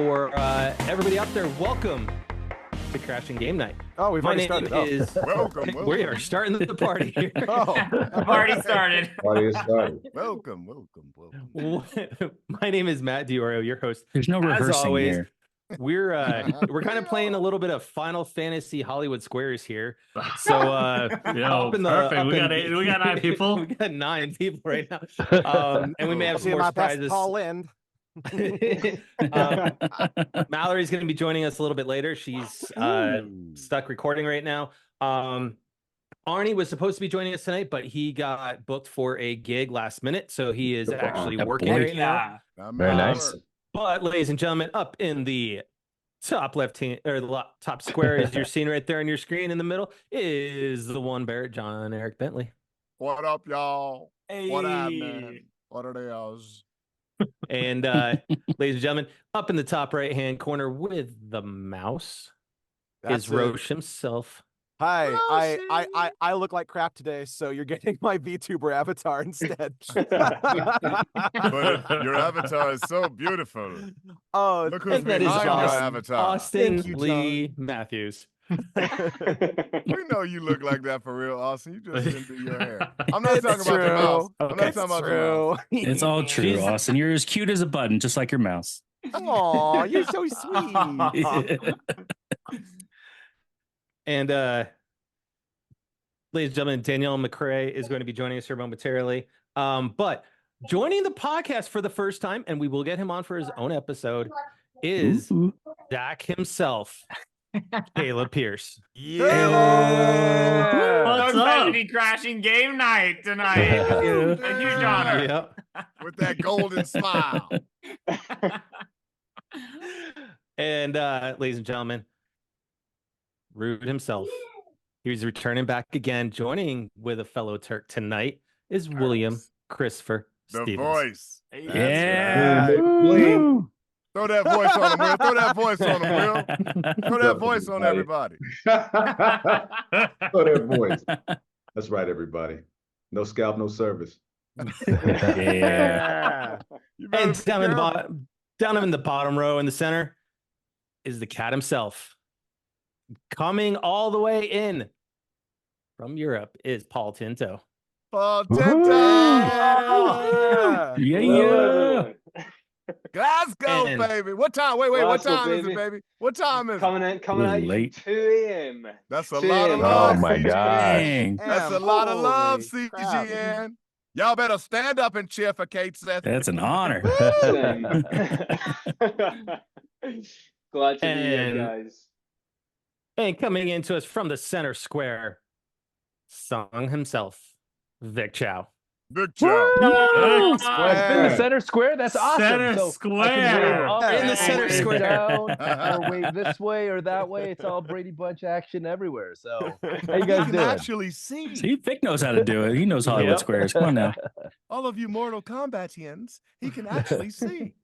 for everybody out there, welcome to Crashing Game Night. Oh, we've already started. Welcome. We are starting the party here. I've already started. Party is started. Welcome. My name is Matt Diorio, your host. There's no As rehearsing always, here. we're kind of playing a little bit of Final Fantasy Hollywood Squares here. So Perfect. We got 9 people. We got 9 people right now. And we may have some more surprises. Paul Lind. Mallory's going to be joining us a little bit later. She's stuck recording right now. Arnie was supposed to be joining us tonight, but he got booked for a gig last minute, so he is actually working right now. Very nice. But ladies and gentlemen, up in the top left hand or the top square, as you're seeing right there on your screen in the middle, is the one Barrett John Eric Bentley. What up, y'all? Hey. What happening? What are they? And ladies and gentlemen, up in the top right hand corner with the mouse is Roche himself. Hi, I look like crap today, so you're getting my VTuber avatar instead. But your avatar is so beautiful. Oh, Look who's And that is behind your Austin, avatar. Austin Thank you, Lee Matthews. We know you look like that for real, Austin. You just didn't do your hair. I'm not talking about the mouse. I'm not talking about the mouse. It's all true, Austin. You're as cute as a button, just like your mouse. Aw, you're so sweet. And ladies and gentlemen, Danielle McRae is going to be joining us here momentarily. But joining the podcast for the first time, and we will get him on for his own episode, is Zack himself, Caleb Pierce. Yeah. What's So excited up? to be crashing game night tonight. A huge honor. Yep. With that golden smile. And ladies and gentlemen, Rude himself. He's returning back again, joining with a fellow Turk tonight is William Christopher The Stevens. voice. Yeah. Right. Woo. Throw that voice on him, Will. Throw that voice on him, Will. Throw that voice on everybody. Oh, that voice. That's right, everybody. No scalp, no service. Yeah. You better And be down in the careful. bottom, down in the bottom row in the center is the cat himself. Coming all the way in from Europe is Paul Tinto. Paul Woo. Tinto. Yeah. Glasgow, And- baby. What time? Wait. What Glasgow, time is it, baby. baby? What time is it? Coming at Late. 2 a.m. That's a 2 lot of a.m. love. Oh, my CGN. gosh. Dang. That's a lot of love, Holy crap. CGN. Y'all better stand up and cheer for Cait Sith. That's an honor. Glad to be And- here, guys. And coming into us from the center square, Tseng himself, Vic Chao. Vic Chao. Woo. Square. In the center square? That's awesome. Center So I square. can wave up In the or center wave square. down, or wave this way or that way. It's all Brady Bunch action everywhere. So how you guys can doing? actually see. See, Vic knows how to do it. He knows Hollywood Yep. Squares. Come on now. All of you Mortal Kombatians, he can actually see.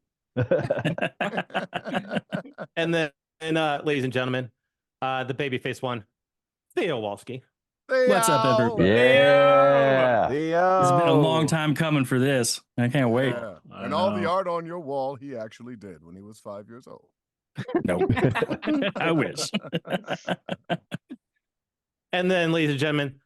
And then, ladies and gentlemen, the babyface one, Theo Walski. What's up, everybody? Yeah. It's been a long time coming for this. I can't wait. Yeah. I And all the know. art on your wall, he actually did when he was 5 years old. Nope. I wish. And then, ladies and gentlemen,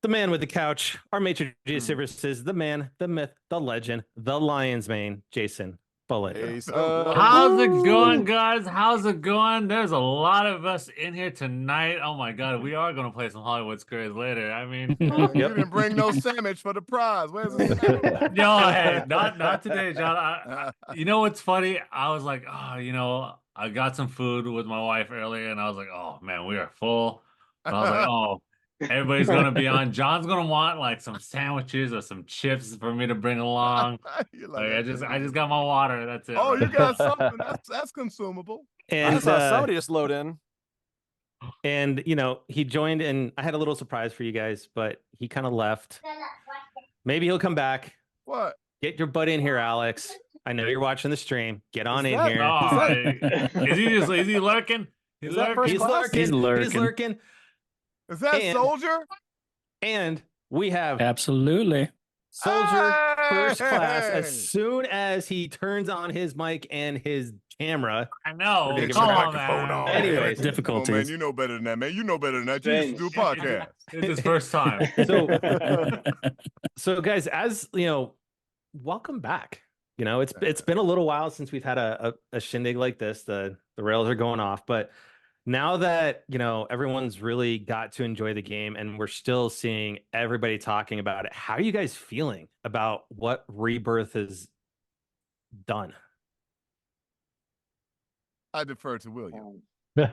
the man with the couch, our maitre d' services, the man, the myth, the legend, the lion's mane, Jason Bullet. How's it going, guys? How's it going? There's a lot of us in here tonight. Oh my God, we are going to play some Hollywood Squares later. I mean, You didn't bring no sandwich for the prize. Where's the sandwich? yo, hey, not today, John. You know what's funny? I was like, oh, I got some food with my wife earlier, and I was like, oh man, we are full. But I was like, oh, everybody's gonna be on. John's gonna want like some sandwiches or some chips for me to bring along. You Like, like I just got my water. That's it. Oh, you got something. That's consumable. I And saw somebody just load in. and he joined, and I had a little surprise for you guys, but he kind of left. Maybe he'll come back. What? Get your butt in here, Alex. I know you're watching the stream. Get on Is in that- here. Oh, is he lurking? Is that first He's class? lurking. He's He's lurking. lurking. Is that And- Soldier? And we have Absolutely. Soldier first class as soon as he turns on his mic and his camera. I know. We're gonna give Come him a on, microphone man. on. Anyways, Come on, difficulties. man. You know better than that, man. You know better than that. You used to do a podcast. It's his first time. So guys, as you know, welcome back. You know, it's been a little while since we've had a shindig like this. The rails are going off, but now that, you know, everyone's really got to enjoy the game and we're still seeing everybody talking about it, how are you guys feeling about what Rebirth has done? I defer to William. Oh,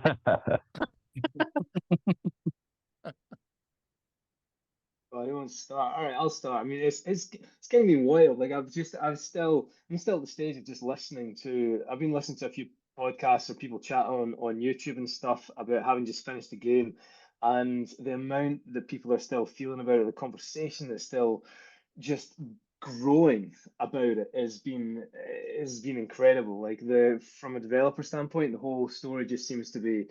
I don't want to start. All right, I'll start. I mean, it's getting me wild. Like I'm still at the stage of just listening to. I've been listening to a few podcasts or people chat on YouTube and stuff about having just finished the game, and the amount that people are still feeling about it, the conversation that's still just growing about it has been incredible. Like from a developer standpoint, the whole story just seems to be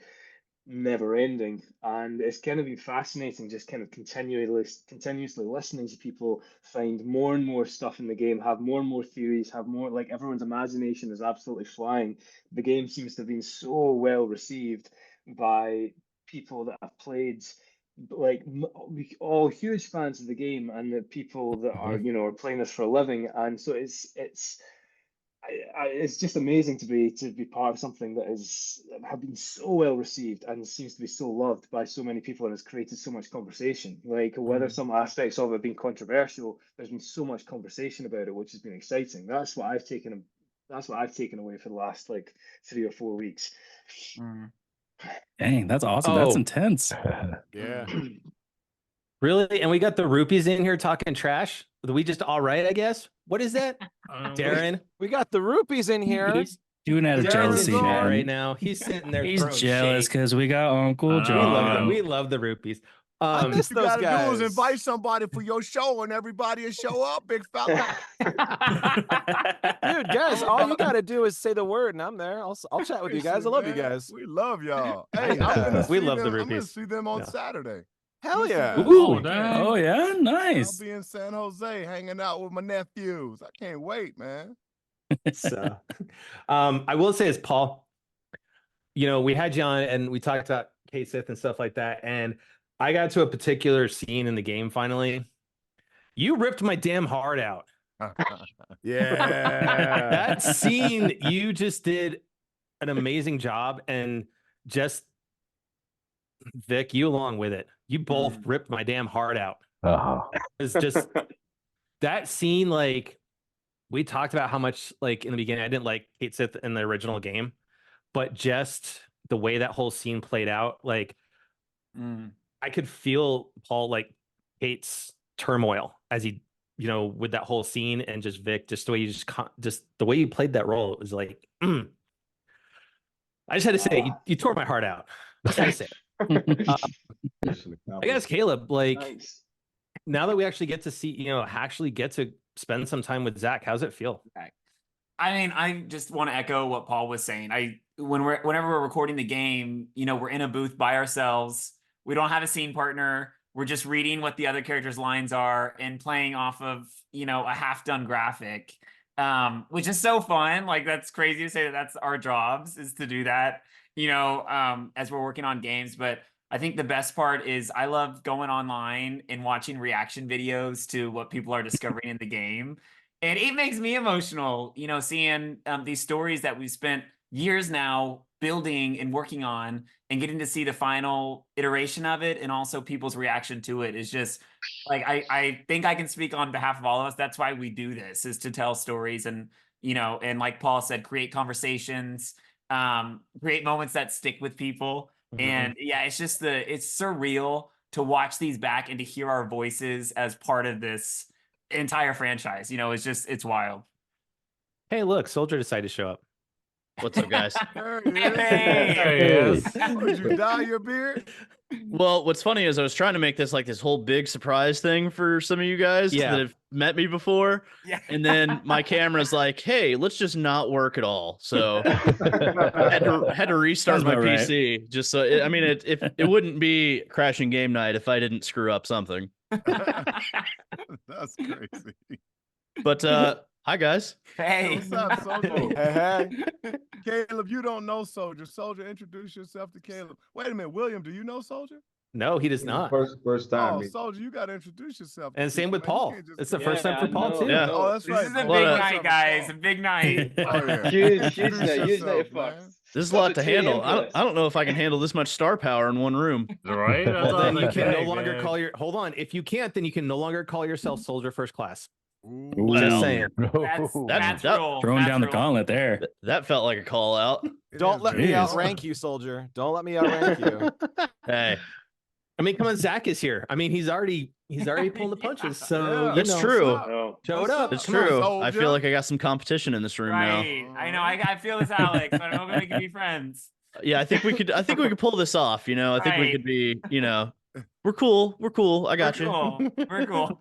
never ending, and it's kind of been fascinating just kind of continuously listening to people find more and more stuff in the game, have more and more theories, have more, like, everyone's imagination is absolutely flying. The game seems to have been so well received by people that have played, like, all huge fans of the game, and the people that are, you know, are playing this for a living. And so it's just amazing to be part of something that have been so well received and seems to be so loved by so many people and has created so much conversation. Like, whether some aspects of it have been controversial, there's been so much conversation about it, which has been exciting. That's what I've taken away for the last, like, 3 or 4 weeks. Dang, that's awesome. That's intense. Yeah. Really? And we got the rupees in here talking trash. Are we just all right, I guess? What is that? Darren? We got the rupees in here. He's doing out of Darren's jealousy, in chat man. right now. He's sitting there. He's throwing jealous shade. because we got Uncle John. We love the rupees. I miss You those gotta guys. do is invite somebody for your show and everybody will show up, big fella. Dude, guys, all you gotta do is say the word, and I'm there. I'll chat with you guys. I love you Man, guys. We love y'all. Hey, I'm We love the I'm gonna rupees. see them on Yeah. Saturday. Hell yeah. Oh, dang. Oh, yeah, nice. I'll be in San Jose hanging out with my nephews. I can't wait, man. So, I will say, as Paul, you know, we had you on and we talked about Cait Sith and stuff like that, and I got to a particular scene in the game. Finally, you ripped my damn heart out. Yeah. That scene, you just did an amazing job, and just Vic, you along with it. You both ripped my damn heart out. It's just that scene. Like, we talked about how much, like, in the beginning, I didn't like Cait Sith in the original game, but just the way that whole scene played out, like, I could feel Paul, like, Cait's turmoil as he, you know, with that whole scene, and just Vic, just the way you just the way you played that role, it was like, I just had to say, you tore my heart out. I just had to say it. I guess, Caleb, like, Nice. now that we actually get to see, you know, actually get to spend some time with Zack, how's it feel? I mean, I just want to echo what Paul was saying. Whenever we're recording the game, you know, we're in a booth by ourselves. We don't have a scene partner. We're just reading what the other characters' lines are and playing off of, you know, a half-done graphic, which is so fun. Like, that's crazy to say that that's our jobs, is to do that, you know, as we're working on games. But I think the best part is I love going online and watching reaction videos to what people are discovering in the game. And it makes me emotional, you know, seeing these stories that we've spent years now building and working on, and getting to see the final iteration of it, and also people's reaction to it is just like, I think I can speak on behalf of all of us. That's why we do this, is to tell stories and, you know, and like Paul said, create conversations, create moments that stick with people. And yeah, it's just it's surreal to watch these back and to hear our voices as part of this entire franchise. You know, it's wild. Hey, look, Soldier decided to show up. What's up, guys? There he is. There he is. Would you dye your beard? Well, what's funny is I was trying to make this like this whole big surprise thing for some of you guys that have met me before. Yeah. And then my camera's like, hey, let's just not work at all. So I had to restart my PC just so I mean, it wouldn't be crashing game night if I didn't screw up something. That's crazy. But hi guys. Hey. What's up, Soldier? Hey. Caleb, you don't know Soldier. Soldier, introduce yourself to Caleb. Wait a minute, William, do you know Soldier? No, he does not. First time. Oh, Soldier, you got to introduce yourself. And same with people, man. You Paul. can't just It's the go- first time for Paul too. Yeah. Oh, that's This right. is a Paul. big Well, night, guys. A big night. Oh, yeah. Huge Introduce night. Huge night yourself, of man. fucks. There's a lot to handle. I don't know if I can handle this much star power in one room. Right? That's Well, all I then was you like, can no dang, longer man. call your. Hold on. If you can't, then you can no longer call yourself Soldier First Class. Ooh. Well, Just saying. That's that- rule. Throwing That's down the rule. gauntlet there. That felt like a call out. It Don't is let me Jeez. outrank you, Soldier. Don't let me outrank you. Hey, I mean, come on, Zach is here. I mean, he's already pulling the punches. So Yeah. you It's know, true. No. show it What's up. it's Come on, true. I Soldier. feel like I got some competition in this room now. Right. I know. I feel this, Alex, but I'm hoping we can be friends. Yeah, I think we could pull this off, you know. I think we Right. could be, you know. We're cool. I got We're you. cool. We're cool.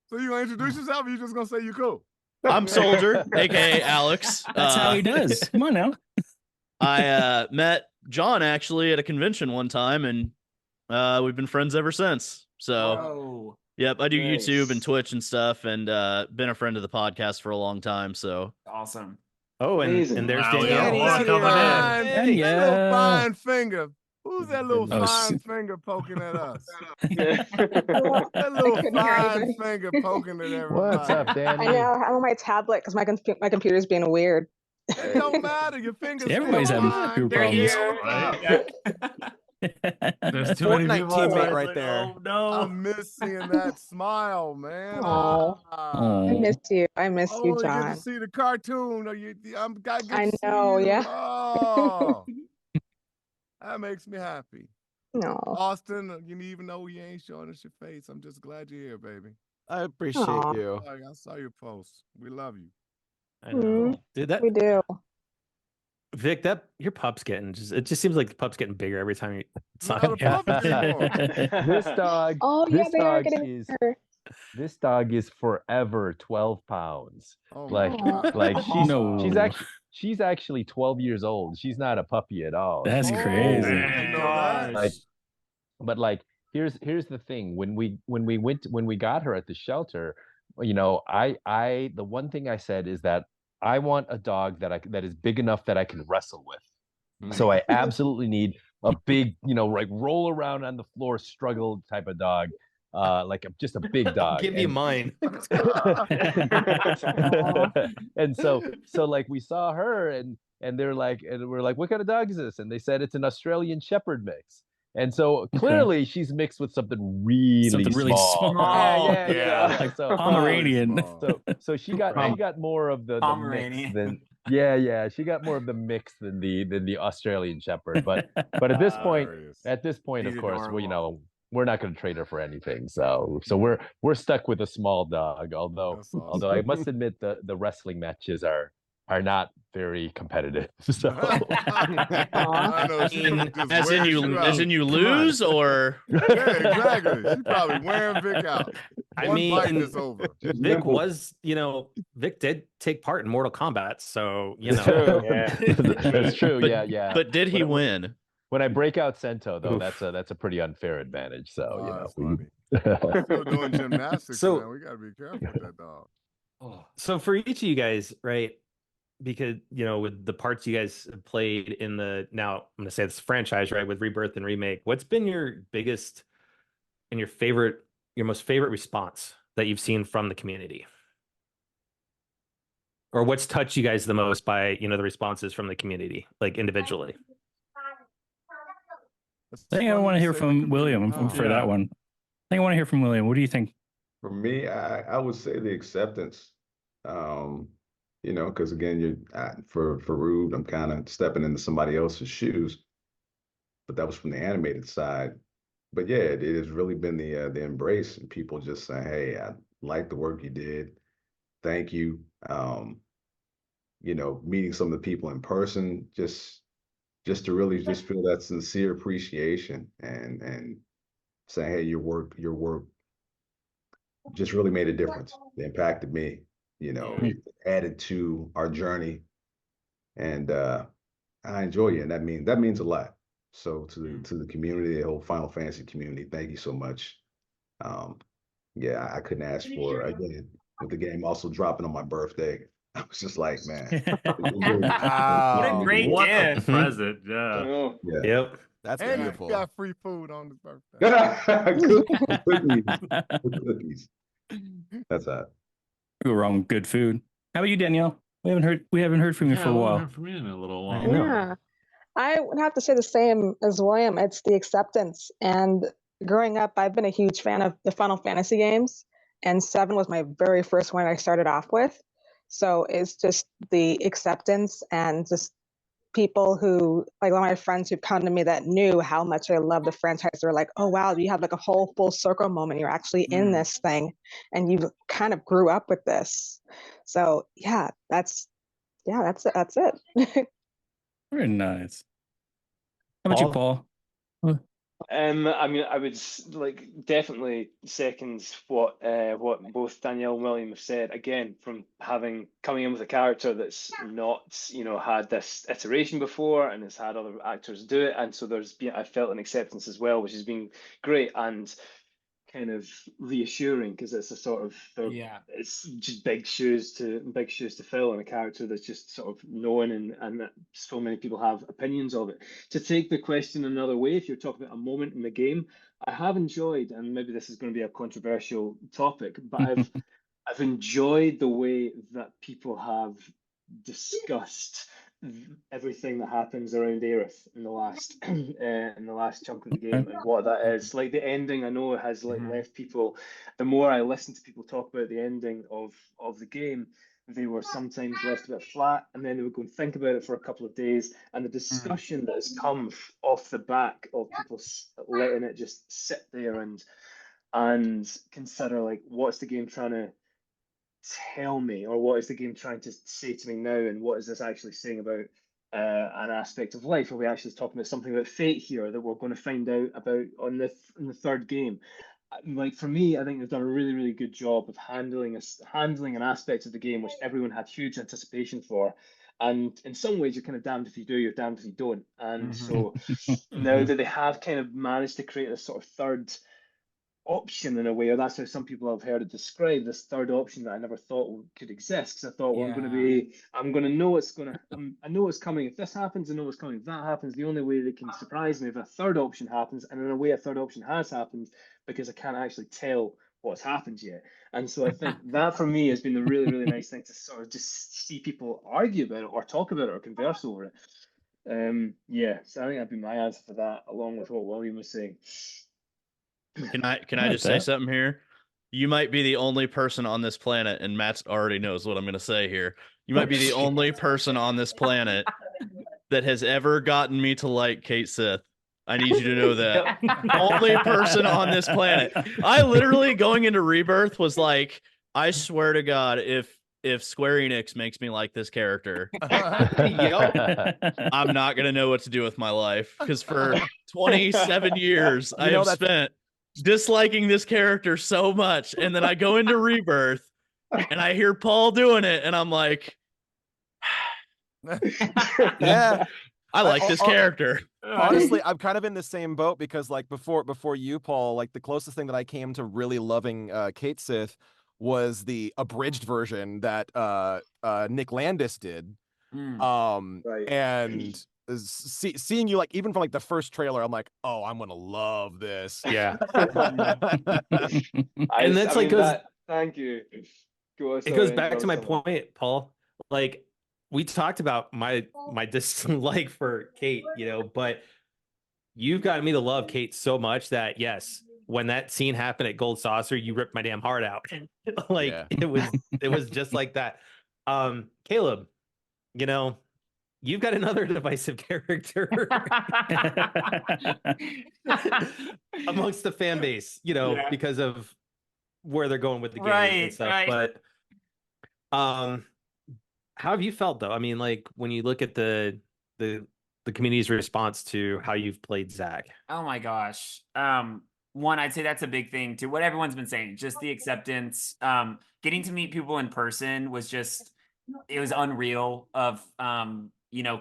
So you gonna introduce yourself or you just gonna say you cool? I'm Soldier, aka Alex. That's how he does. Come on now. I met John actually at a convention one time, and we've been friends ever since. So, Whoa. yep, I do Nice. YouTube and Twitch and stuff, and been a friend of the podcast for a long time. So, Awesome. Oh, Amazing. and there's Wow, we Danielle. got more That coming in. fine, that little Yeah. fine finger. Who's that little Oh, fine finger poking at us? Yeah. That little couldn't hear fine anybody. finger poking at everybody. What's up, Danny? I know. I'm on my tablet because my computer's being weird. It don't matter. Your fingers. See, everybody's still having fine. computer They're problems. here. Right? There's too many Fortnite people. teammate outside, right like, there. Oh no. I miss seeing that smile, man. Aw. Ah. I miss you. I miss Oh, you, you get John. to see the cartoon. Or I know, yeah. Oh, that makes me happy. No. Austin, you even though you ain't showing us your face, I'm just glad you're here, baby. I appreciate Aw. you. I saw your post. We love you. I know. Dude, that We do. Vic, that your pup's getting it just seems like the pup's getting bigger every time it's Not not. a pup anymore. This dog. Oh, yeah, this they are dog getting is. better. This dog is forever 12 pounds. Oh, Like, my God. she's actually 12 years old. She's not a puppy at all. That's Oh, crazy. you know that? Like, but like, here's the thing. When we got her at the shelter, you know, the one thing I said is that I want a dog that is big enough that I can wrestle with. So I absolutely need a big, you know, like roll around on the floor, struggle type of dog, just a big dog. I'll give you mine. And so like we saw her and we're like, what kind of dog is this? And they said it's an Australian Shepherd mix. And so clearly she's mixed with something really small. Yeah. Like So, Pomeranian. so she got more of the mix Pomeranian. than she got more of the mix than the Australian Shepherd. But at this point, Hilarious. of course, you know, we're not going to trade her for anything. So we're stuck with a small dog. Although That's awesome. although I must admit the wrestling matches are not very competitive. So I know she In- just as in wears you out. lose, or Yeah, exactly. She's probably wearing Vic out. I One bite mean, is over. Vic was, Vic did take part in Mortal Kombat, so That's true. That's true. But- Yeah. but did he win? When I break out Sento, though, that's a pretty unfair advantage. So you know, that's funny. Still doing gymnastics, So- man. We gotta be careful with that dog. So for each of you guys, right? Because with the parts you guys have played in now I'm gonna say this franchise, right, with Rebirth and Remake, what's been your biggest and your most favorite response that you've seen from the community? Or what's touched you guys the most by the responses from the community, like individually? I think I want to hear from William for that one. I think I want to hear from William. What do you think? For me, I would say the acceptance. Because again, for Rude, I'm kind of stepping into somebody else's shoes, but that was from the animated side. But yeah, it has really been the embrace and people just saying, "Hey, I like the work you did. Thank you." Meeting some of the people in person, just to really just feel that sincere appreciation and saying, "Hey, your work just really made a difference. It impacted me. It added to our journey, and I enjoy it, and that means a lot. So to the community, the whole Final Fantasy community, thank you so much. yeah, I couldn't ask for again with the game also dropping on my birthday. I was just like, man, What a great What a gift. present. I Yeah. know. yeah. Yep. That's And beautiful. you got free food on his birthday. Cookies. That's that. Go wrong with good food. How about you, Danielle? We haven't heard from you for a I haven't while. heard from you in a little I while. know. Yeah. I would have to say the same as William. It's the acceptance. And growing up, I've been a huge fan of the Final Fantasy games, and 7 was my very first one I started off with. So it's just the acceptance and just people who, like, one of my friends who've come to me that knew how much I love the franchise. They're like, oh, wow, you have like a whole full circle moment. You're actually in this thing and you kind of grew up with this. So yeah, that's it. That's it. Very nice. How about you, Paul? I mean, I would like definitely second what both Danielle and William have said. Again, from coming in with a character that's not, had this iteration before and has had other actors do it, and so I felt an acceptance as well, which has been great and kind of reassuring because it's a sort of it's just big shoes to fill, and a character that's just sort of known and that so many people have opinions of it. To take the question another way, if you're talking about a moment in the game, I have enjoyed, and maybe this is going to be a controversial topic, but I've enjoyed the way that people have discussed everything that happens around Aerith in the last chunk of the game and what that is. Like the ending, I know it has left people. The more I listen to people talk about the ending of the game, they were sometimes left a bit flat, and then they would go and think about it for a couple of days. And the discussion that has come off the back of people letting it just sit there and consider, like, what's the game trying to tell me, or what is the game trying to say to me now, and what is this actually saying about an aspect of life? Are we actually talking about something about fate here that we're going to find out about in the third game? Like, for me, I think they've done a really, really good job of handling an aspect of the game which everyone had huge anticipation for. And in some ways, you're kind of damned if you do, you're damned if you don't. And so now that they have kind of managed to create this sort of third option in a way, or that's how some people have heard it described, this third option that I never thought could exist. Because I thought, well, I'm going to know I know what's coming if this happens, I know what's coming if that happens. The only way they can surprise me if a third option happens, and in a way, a third option has happened because I can't actually tell what's happened yet. And so I think that for me has been a really, really nice thing to sort of just see people argue about it or talk about it or converse over it. So I think that'd be my answer for that, along with what William was saying. Can I just say something here? You might be the only person on this planet, and Matt already knows what I'm going to say here. You might be the only person on this planet that has ever gotten me to like Cait Sith. I need you to know that. Only person on this planet. I literally, going into Rebirth, was like, I swear to God, if Square Enix makes me like this character, I'm not gonna know what to do with my life, because for 27 years I have spent disliking this character so much, and then I go into Rebirth and I hear Paul doing it, and I'm like, yeah, I like this character. Honestly, I'm kind of in the same boat, because like before you, Paul, like the closest thing that I came to really loving Cait Sith was the abridged version that Nick Landis did. And seeing you, like, even from like the first trailer, I'm like, oh, I'm gonna love this. Yeah. And that's thank you. It goes back to my point, Paul. Like, we talked about my dislike for Cait, but you've gotten me to love Cait so much that, yes, when that scene happened at Gold Saucer, you ripped my damn heart out. It was just like that. Caleb, you've got another divisive character amongst the fan base, because of where they're going with the game and stuff. Right. But how have you felt, though? I mean, like, when you look at the community's response to how you've played Zack. Oh my gosh. One, I'd say that's a big thing to what everyone's been saying, just the acceptance. Getting to meet people in person was it was unreal of,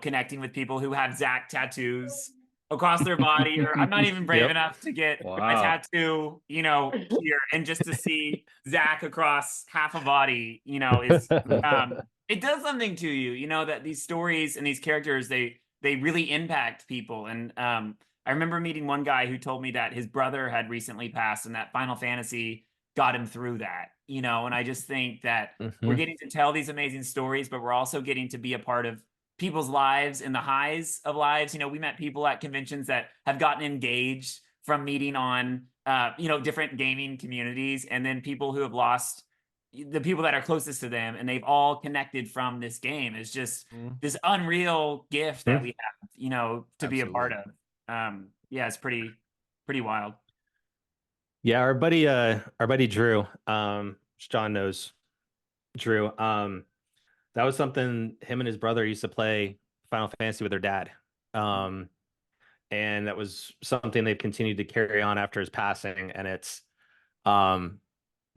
connecting with people who have Zack tattoos across their body, or I'm not even brave Yep. enough to get a Wow. tattoo, here, and just to see Zack across half a body, is it does something to you, that these stories and these characters, they really impact people. And I remember meeting one guy who told me that his brother had recently passed, and that Final Fantasy got him through that, and I just think that we're getting to tell these amazing stories, but we're also getting to be a part of people's lives and the highs of lives. We met people at conventions that have gotten engaged from meeting on, different gaming communities, and then people who have lost the people that are closest to them, and they've all connected from this game. It's just this unreal gift that we have, to be a part of. Yeah, it's pretty wild. Yeah, our buddy Drew, John knows Drew. That was something him and his brother used to play Final Fantasy with their dad. And that was something they've continued to carry on after his passing. And it's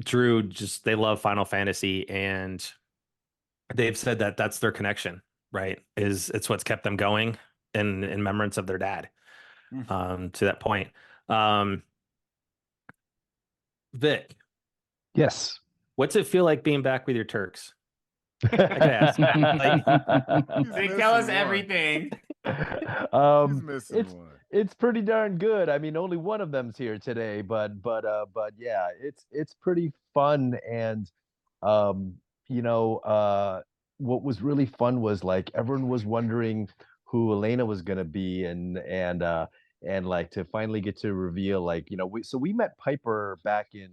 Drew, just they love Final Fantasy, and they've said that that's their connection, right? It's what's kept them going in remembrance of their dad. To that point. Vic. Yes. What's it feel like being back with your Turks? I could ask. They tell us everything. It's pretty darn good. I mean, only one of them's here today, but yeah, it's pretty fun. And what was really fun was like everyone was wondering who Elena was gonna be, and like to finally get to reveal, like, we met Piper back in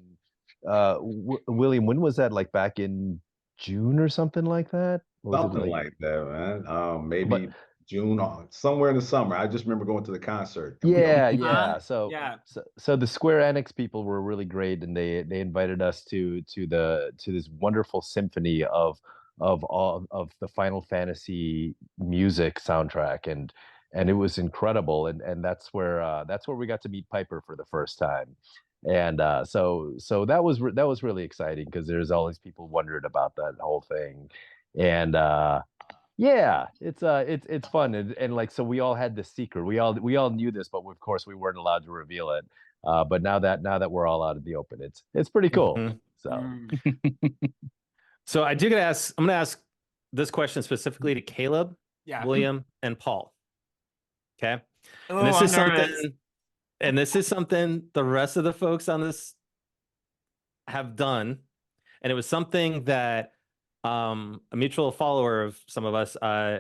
William, when was that? Like back in June or something like that? Something like that, man. Maybe June, or somewhere in the summer. I just remember going to the concert. Yeah. So yeah. So the Square Enix people were really great, and they invited us to this wonderful symphony of all of the Final Fantasy music soundtrack, and it was incredible. And that's where we got to meet Piper for the first time. And so that was really exciting, because there's all these people wondering about that whole thing. And yeah, it's fun. And like, so we all had this secret. We all knew this, but of course we weren't allowed to reveal it. But now that we're all out in the open, it's pretty cool. So I'm gonna ask this question specifically to Caleb, William, and Paul. Okay. Oh, And this is something the rest of the folks on this have done. And it was something that a mutual follower of some of us,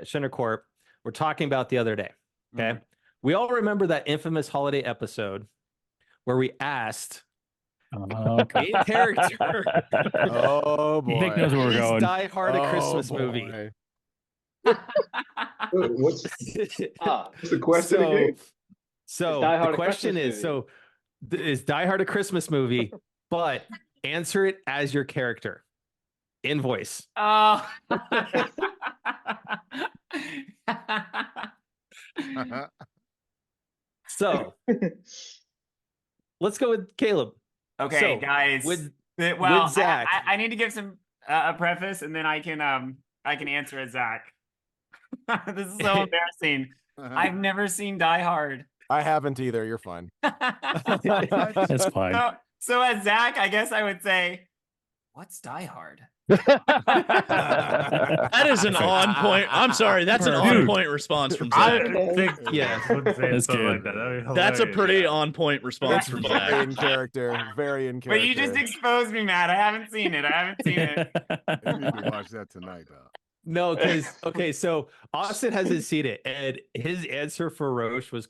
Shinner Corp, were talking about the other day. Okay. We all remember that infamous holiday episode where we asked main character. Oh boy. Vic knows where we're going. Die Hard, a Christmas movie. What's the question again? So the question is, is Die Hard a Christmas movie? But answer it as your character in voice. Oh. So let's go with Caleb. Okay, So, guys. with Zack, Zack. I need to give some a preface, and then I can answer it, Zack. This is so embarrassing. I've never seen Die Hard. I haven't either. You're fine. That's fine. So as Zack, I guess I would say, what's Die Hard? That is an on point. I'm sorry, that's an on point response from Zack. That's good. That's a pretty on point response from Zack. Very in character. Very in character. But you just exposed me, Matt. I haven't seen it. You need to watch that tonight, though. No, because so Austin hasn't seen it, and his answer for Roche was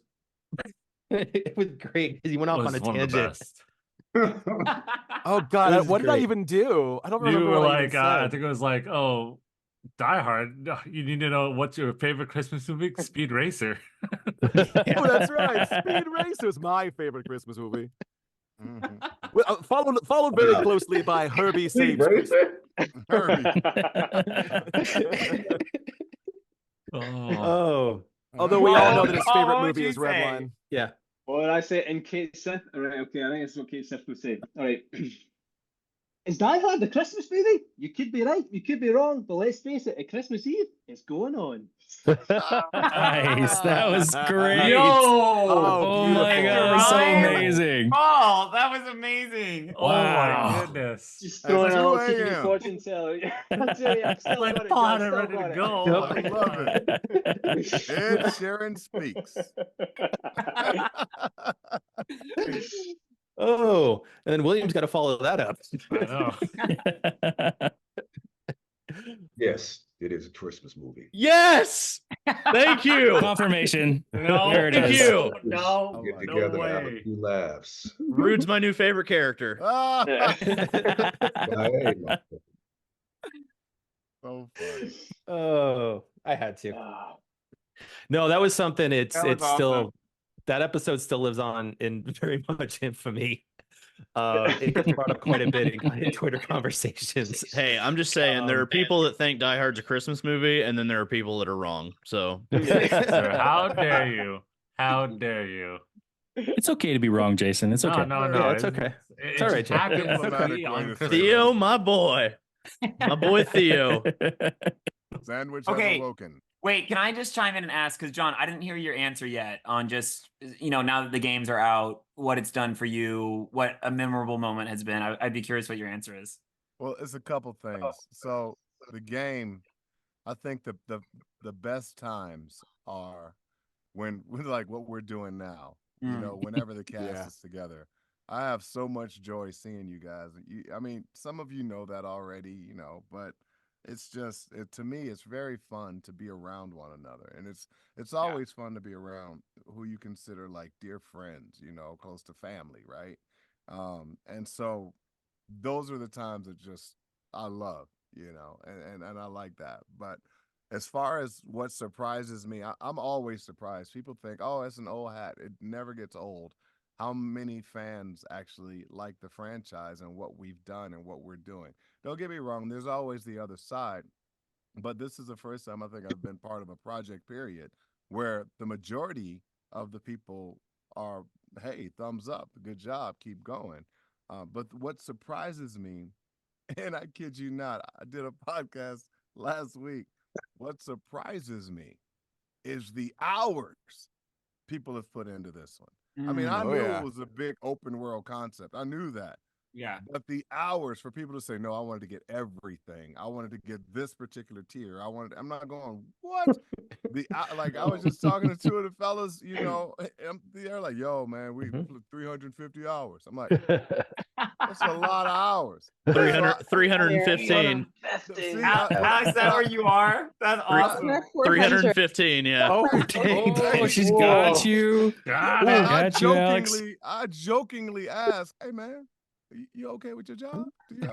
it was great because he went off on a tangent. Oh God, what did I even do? I don't remember. You were what I like, even I said. think it was like, oh, Die Hard. You need to know what's your favorite Christmas movie? Speed Racer. Oh, that's right. Speed Racer is my favorite Christmas movie. Well, followed very closely by Herbie Saves Christmas. Herbie. Although we all know that his favorite movie is Redline. Yeah. What did I say in Cait Sith? All right, okay, I think that's what Cait Sith would say. All right. Is Die Hard the Christmas movie? You could be right, you could be wrong, but let's face it, at Christmas Eve, it's going on. Nice. That was great. Yo! Oh my beautiful. God, so Ryan? amazing. Oh, that was amazing. Oh my Wow. goodness. Just At throwing a 2 little secret a.m. fortune teller. I've still Like got it, Paul John, had it still ready to got it. go. Yep. Oh my I love God. it. Ed Sheeran speaks. Oh, and then William's got to follow that up. I know. Yes, it is a Christmas movie. Yes. Thank you. Confirmation. No, There it Thank is. you. No, Get no together to have a way. few laughs. Rude's my new favorite character. Ah, Why, hey, my- so funny. Oh, I had to. Ah, No, that was something. It's That was awesome. still, that episode still lives on in very much infamy. It gets brought up quite a bit in Twitter conversations. Hey, I'm just saying there are people that think Die Hard's a Christmas movie, and then there are people that are wrong. So Sir, how dare you? How dare you? It's okay to be wrong, Jason. It's okay. No. Yeah, it's okay. It all right, just Jay. happens to Diplomatic be way on to say Christmas. Theo, my boy Theo. Sandwich Okay. has awoken. Wait, can I just chime in and ask? Because John, I didn't hear your answer yet on just, now that the games are out, what it's done for you, what a memorable moment has been. I'd be curious what your answer is. Well, it's a couple things. So the game, I think the best times are when like what we're doing now. You know, whenever the cast is together. I have so much joy seeing you guys. I mean, some of you know that already, but it's just to me, it's very fun to be around one another, and it's always fun to be around who you consider like dear friends, close to family, right? And so those are the times that just I love, and I like that. But as far as what surprises me, I'm always surprised. People think, oh, it's an old hat. It never gets old. How many fans actually like the franchise and what we've done and what we're doing. Don't get me wrong, there's always the other side, but this is the first time I think I've been part of a project period where the majority of the people are, hey, thumbs up, good job, keep going. But what surprises me, and I kid you not, I did a podcast last week. What surprises me is the hours people have put into this one. I mean, I knew it was a big open world concept. I knew that. Yeah. But the hours for people to say, no, I wanted to get everything. I wanted to get this particular tier. I'm not going, what? I was just talking to two of the fellas, they're like, yo, man, we 350 hours. I'm like, that's a lot of hours. 315. Alex, is that where you are? That's awesome. 315, yeah. Oh, dang. Oh, she's got you. Got you, Alex. I jokingly asked, hey, man, you okay with your job? Do you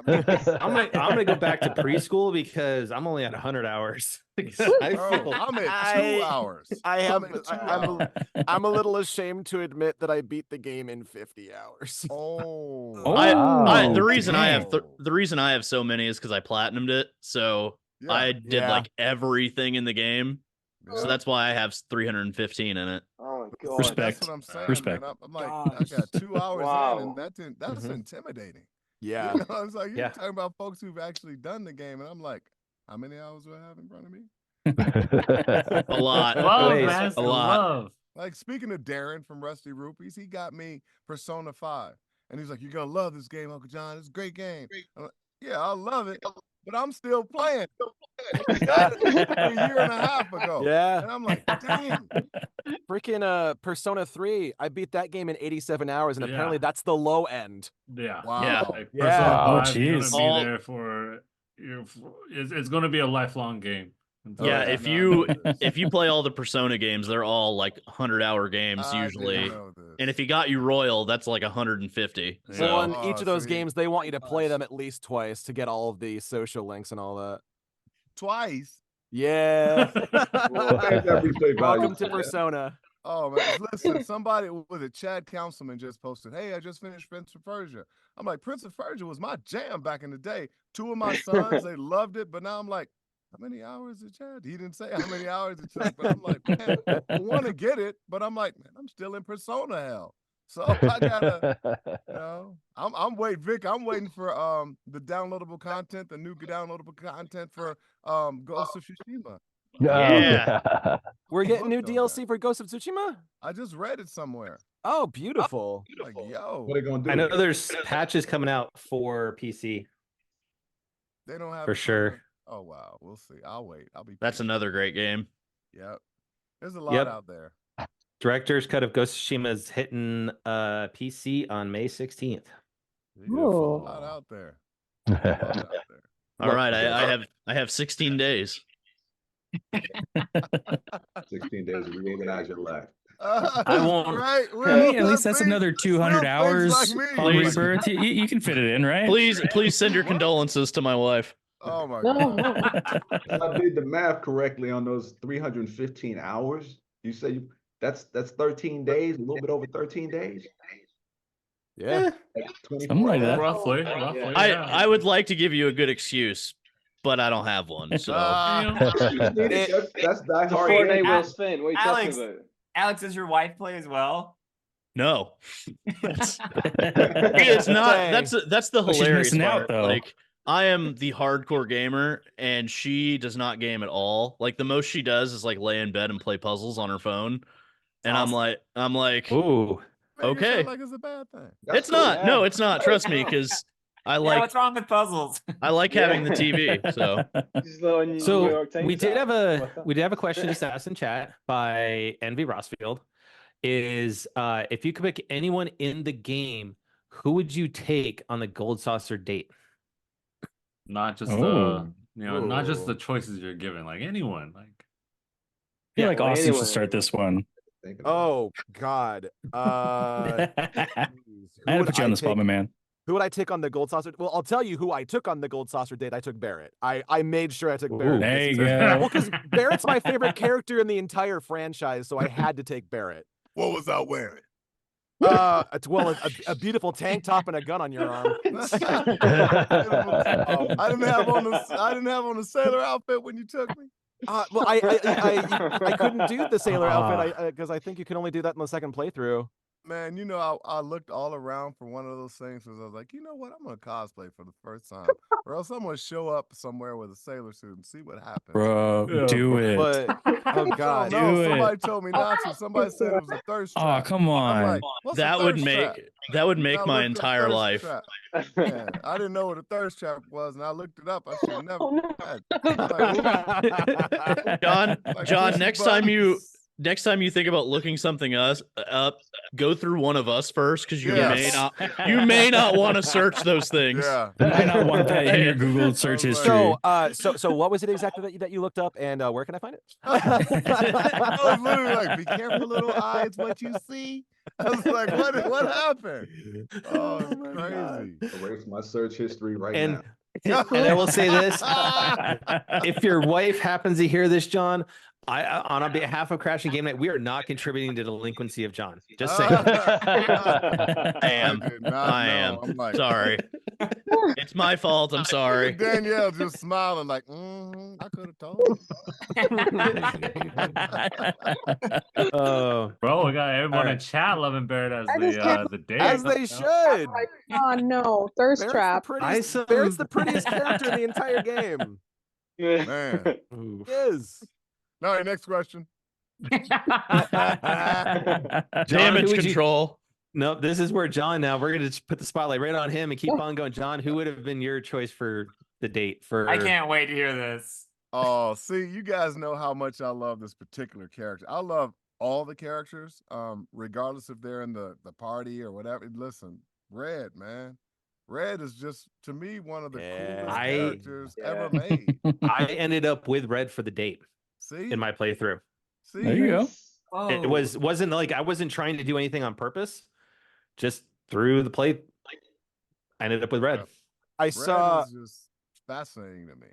I'm gonna go back to preschool because I'm only at 100 hours. I'm at 2 hours. I'm a little ashamed to admit that I beat the game in 50 hours. The reason I have so many is because I platinumed it. So I did like everything in the game. So that's why I have 315 in it. Oh my God. Respect. That's what I'm saying. Respect. Man. I'm like, I got 2 hours in, and that's intimidating. Yeah. I was like, you're talking about folks who've actually done the game, and I'm like, how many hours do I have in front of me? A lot. Love, a lot. Love. Like, speaking of Darren from Rusty Rupees, he got me Persona 5. And he's like, you're going to love this game, Uncle John. It's a great game. I'm like, yeah, I love it. But I'm still playing. I got it a year and a half ago. Yeah. And I'm like, dang. Freaking Persona 3, I beat that game in 87 hours, and apparently that's the low end. Yeah. Wow. Yeah. Like, Oh, Persona 5 is jeez. gonna be there for it's going to be a lifelong game. Yeah, if you play all the Persona games, they're all like 100-hour games usually. And if you got you Royal, that's like 150. Yeah. So So on each of those games, they want you to play them at least twice to get all of the social links and all that. Twice? Yeah. Replay Welcome value. to Persona. Oh, man. Listen, somebody with a Chad Councilman just posted, hey, I just finished Prince of Persia. I'm like, Prince of Persia was my jam back in the day. 2 of my sons, they loved it. But now I'm like, how many hours did Chad? He didn't say how many hours it took. But I'm like, man, I want to get it. But I'm like, man, I'm still in Persona hell. So I gotta, I'm waiting, Vic. I'm waiting for the downloadable content, the new downloadable content for Ghost of Tsushima. Yeah. We're getting new DLC for Ghost of Tsushima? I just read it somewhere. Oh, beautiful. Like, yo. What are they gonna do? I know there's patches coming out for PC. They don't have for sure. Oh wow, we'll see. I'll wait. I'll be. That's another great game. Yep. There's a lot out there. Director's cut of Ghost of Tsushima is hitting PC on May 16th. A lot out there. A lot out there. All right, I have 16 days. 16 days to reorganize your life. I won't. Right? At least that's another 200 hours on Rebirth. You can fit it in, right? Please send your condolences to my wife. Oh my God. I did the math correctly on those 315 hours. You say that's 13 days, a little bit over 13 days. Yeah. Something like that. Roughly. I would like to give you a good excuse, but I don't have one. So that's die hard. Fortnite well spent. What are you Alex, talking about? Alex, does your wife play as well? no. It's not. That's the She's hilarious missing part. out, though. Like, I am the hardcore gamer, and she does not game at all. Like, the most she does is like lay in bed and play puzzles on her phone. And Awesome. I'm like, ooh, okay. Like it's a bad thing. It's not. No, it's not. Trust me, because I like. What's wrong with puzzles? I like having the TV. So So we did have a question just asked in chat by Envy Rossfield. Is if you could pick anyone in the game, who would you take on the Gold Saucer date? Not just not just the choices you're given, like anyone. Like I feel like Austin should start this one. Oh God. I had to put you on the spot, my man. Who would I take on the Gold Saucer? Well, I'll tell you who I took on the Gold Saucer date. I took Barrett. I made sure I took Barrett. There you go. Well, because Barrett's my favorite character in the entire franchise, so I had to take Barrett. What was I wearing? A beautiful tank top and a gun on your arm. I didn't have on the sailor outfit when you took me. Well, I couldn't do the sailor outfit because I think you can only do that in the second playthrough. Man, I looked all around for one of those things because I was like, you know what? I'm going to cosplay for the first time. Or else I'm going to show up somewhere with a sailor suit and see what happens. Bro, do it. But, oh, God. Somebody told me not to. Somebody said it was a thirst trap. Oh, come on. Like, that would make my entire life. Man, I didn't know what a thirst trap was, and I looked it up. I should never. John, next time you think about looking something up, go through one of us first, because you may not want to search those things. Yeah. You might not want that in your Google search history. So what was it exactly that you looked up, and where can I find it? I was literally like, "Be careful, little eyes, what you see." I was like, "What happened?" Oh, crazy! Erase my search history right now. And I will say this: if your wife happens to hear this, John, on behalf of Crashing Game Night, we are not contributing to the delinquency of John. Just saying. I am. I'm like, sorry. It's my fault. I'm sorry. Danielle just smiling like, I could have told you. Bro, we got everyone in chat loving Barrett as the date. As they should. Oh no, thirst trap. Barrett's the prettiest character in the entire game. Man. Is. All right, next question. Damage control. No, this is where John. Now we're gonna just put the spotlight right on him and keep on going. John, who would have been your choice for the date? I can't wait to hear this. Oh, see, you guys know how much I love this particular character. I love all the characters, regardless if they're in the party or whatever. Listen, Red, man. Red is just, to me, one of the coolest characters ever made. I ended up with Red for the date. See? In my playthrough. See? There you go. Oh. It wasn't like I wasn't trying to do anything on purpose. Just through the play, I ended up with Red. Red is just fascinating to me.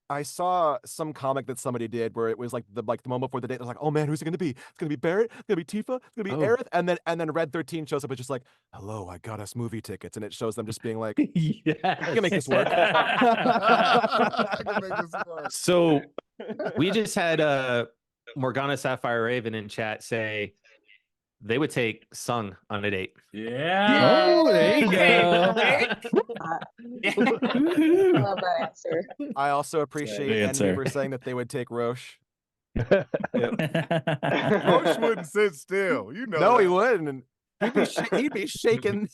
I saw some comic that somebody did where it was like the moment before the date. I was like, oh man, who's it gonna be? It's gonna be Barrett, it's gonna be Tifa, it's gonna be Aerith, and then Red 13 shows up. It's just like, hello, I got us movie tickets, and it shows them just being like, yes. I can make this work. I can make this work. So we just had Morgana Sapphire Raven in chat say, they would take Tseng on a date. Yeah. Oh, there you go. Love that answer. I also appreciate Good answer. Envy for saying that they would take Roche. Roche wouldn't sit still. You know. No, that. he wouldn't. He'd be shaking.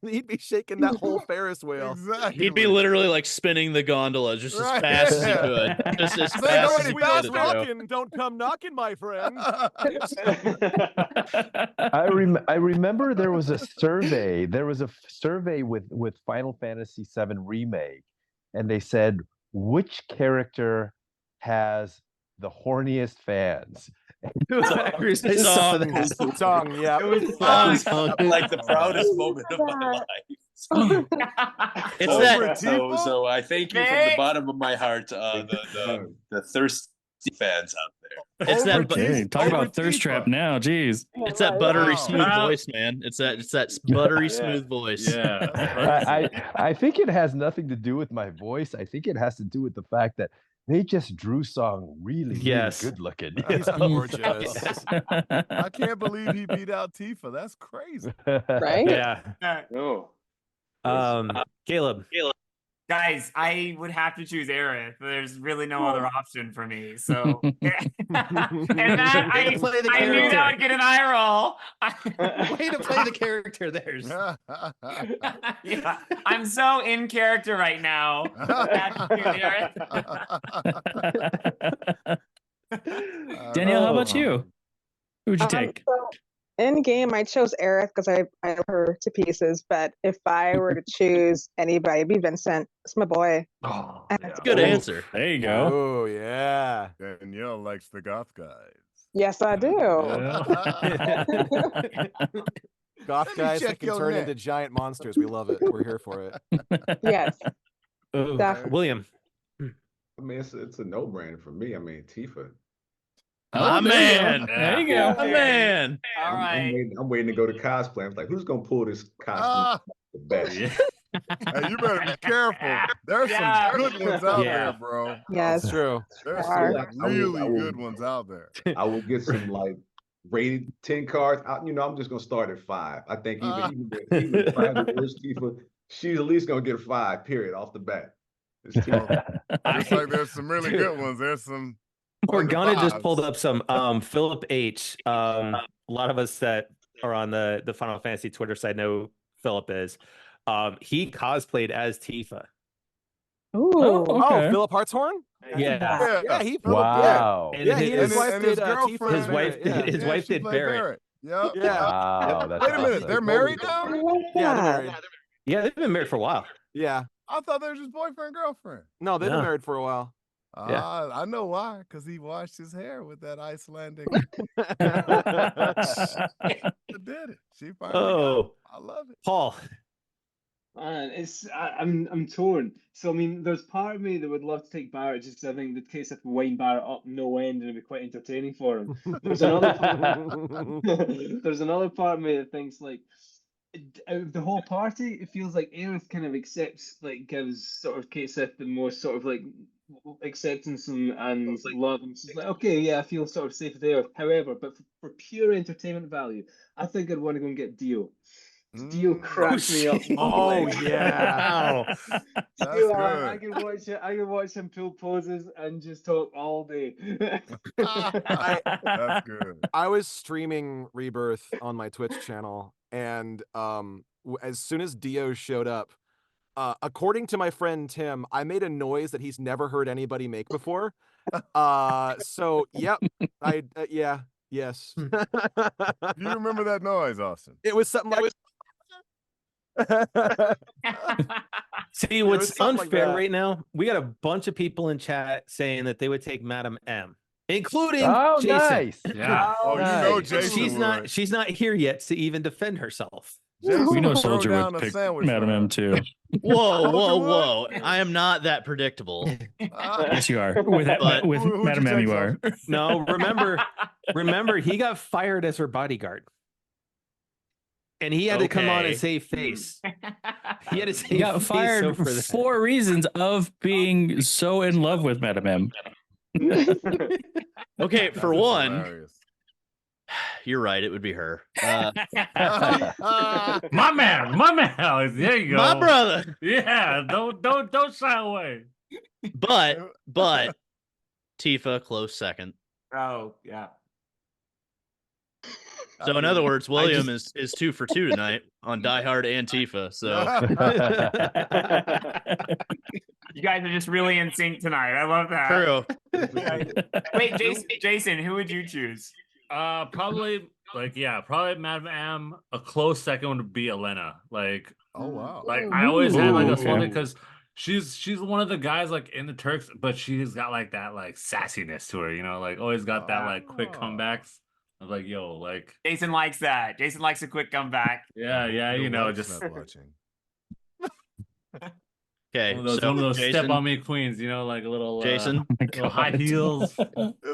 He'd be shaking that whole Ferris wheel. Exactly. He'd be literally like spinning the gondola just as fast as he could. Just as Say, fast don't as he fast could. walking, don't come knocking, my friend. I remember there was a survey. There was a survey with Final Fantasy VII Remake, and they said which character has the horniest fans. I saw that. Song, yeah. Like the proudest moment of my life. It's that. So I thank you from the bottom of my heart, the thirsty fans out there. It's that. Okay, talk about thirst trap now. Jeez. It's that buttery smooth voice, man. It's that buttery smooth voice. Yeah. I think it has nothing to do with my voice. I think it has to do with the fact that they just drew Song really good looking. He's gorgeous. Yes. I can't believe he beat out Tifa. That's crazy. Right? Yeah. No. Caleb. Guys, I would have to choose Aerith. There's really no other option for me. So, and that I knew that would get an eye roll. Way to play the character there. Yeah, I'm so in character right now. Danielle, how about you? Who would you take? So in game, I chose Aerith because I love her to pieces. But if I were to choose anybody, it'd be Vincent. It's my boy. Oh, good answer. There you go. Oh yeah. Danielle likes the goth guys. Yes, I do. Goth guys that can turn into giant monsters. We love it. We're here for it. Yes. William. I mean, it's a no-brainer for me. I mean, Tifa. My man. There you go. My man. All right. I'm waiting to go to cosplay. I'm like, who's gonna pull this costume the best? Hey, you better be careful. There's some good ones out there, bro. Yes. That's true. There's some really good ones out there. I will get some like rated 10 cards. I'm just gonna start at 5. I think even if I have the worst Tifa, she's at least gonna get a 5, period, off the bat. Just like there's some really good ones. There's some. Morgana just pulled up some Philip H. A lot of us that are on the Final Fantasy Twitter side know Philip is. He cosplayed as Tifa. Ooh. Oh, Philip Hartshorn? Yeah. He wow. And his wife did girlfriend. His wife did Barrett. Yep. Yeah. Wow, that's Wait a minute, awesome. they're married now? Yeah, they're married. Yeah, they've been married for a while. Yeah. I thought they were just boyfriend girlfriend. No, they've been married for a while. I know why, because he washed his hair with that Icelandic. She did it. She finally got it. I love it. Paul. Man, I'm torn. So I mean, there's part of me that would love to take Barrett just because I think the case of wind Barrett up no end and it'd be quite entertaining for him. There's another part of me that thinks like out of the whole party, it feels like Aerith kind of gives sort of Cait Sith the most sort of like acceptance and like love, and she's like, okay, yeah, I feel sort of safe there. However, but for pure entertainment value, I think I'd want to go and get Dio. Dio cracks me up. Oh yeah. That's Dio, good. I can watch him pull poses and just talk all day. That's good. I was streaming Rebirth on my Twitch channel, and as soon as Dio showed up, according to my friend Tim, I made a noise that he's never heard anybody make before. So yep, yes. Do you remember that noise, Austin? It was something like. See, what's unfair right now, we got a bunch of people in chat saying that they would take Madam M, including Jason. Nice. Yeah. Oh, you know Jason She's not here yet to even defend herself. We know throw Soldier down would a pick sandwich Madam for her. M too. Whoa. I am not that predictable. Yes, you are. With who'd Madam you M, take, you are. No, remember, he got fired as her bodyguard. And he had to come on and save face. He had to save He got face fired over for that. 4 reasons of being so in love with Madam M. Okay, for one, Hilarious. you're right. It would be her. My man, Alex. There you go, My brother. Yeah, don't shy away. But Tifa close second. Oh yeah. So in other words, William is 2 for 2 tonight on Die Hard and Tifa. So you guys are just really in sync tonight. I love that. True. Wait, Jason, who would you choose? Probably Madam M. A close second would be Elena. Like, oh wow. Like I always had like a funny because she's one of the guys like in the Turks, but she's got like that like sassiness to her, you know, like always got that like quick comebacks. I was like, yo, like Jason likes that. Jason likes a quick comeback. Yeah, you know, just okay. One of those Jason, step on me queens, you know, like a little Jason, little high heels. His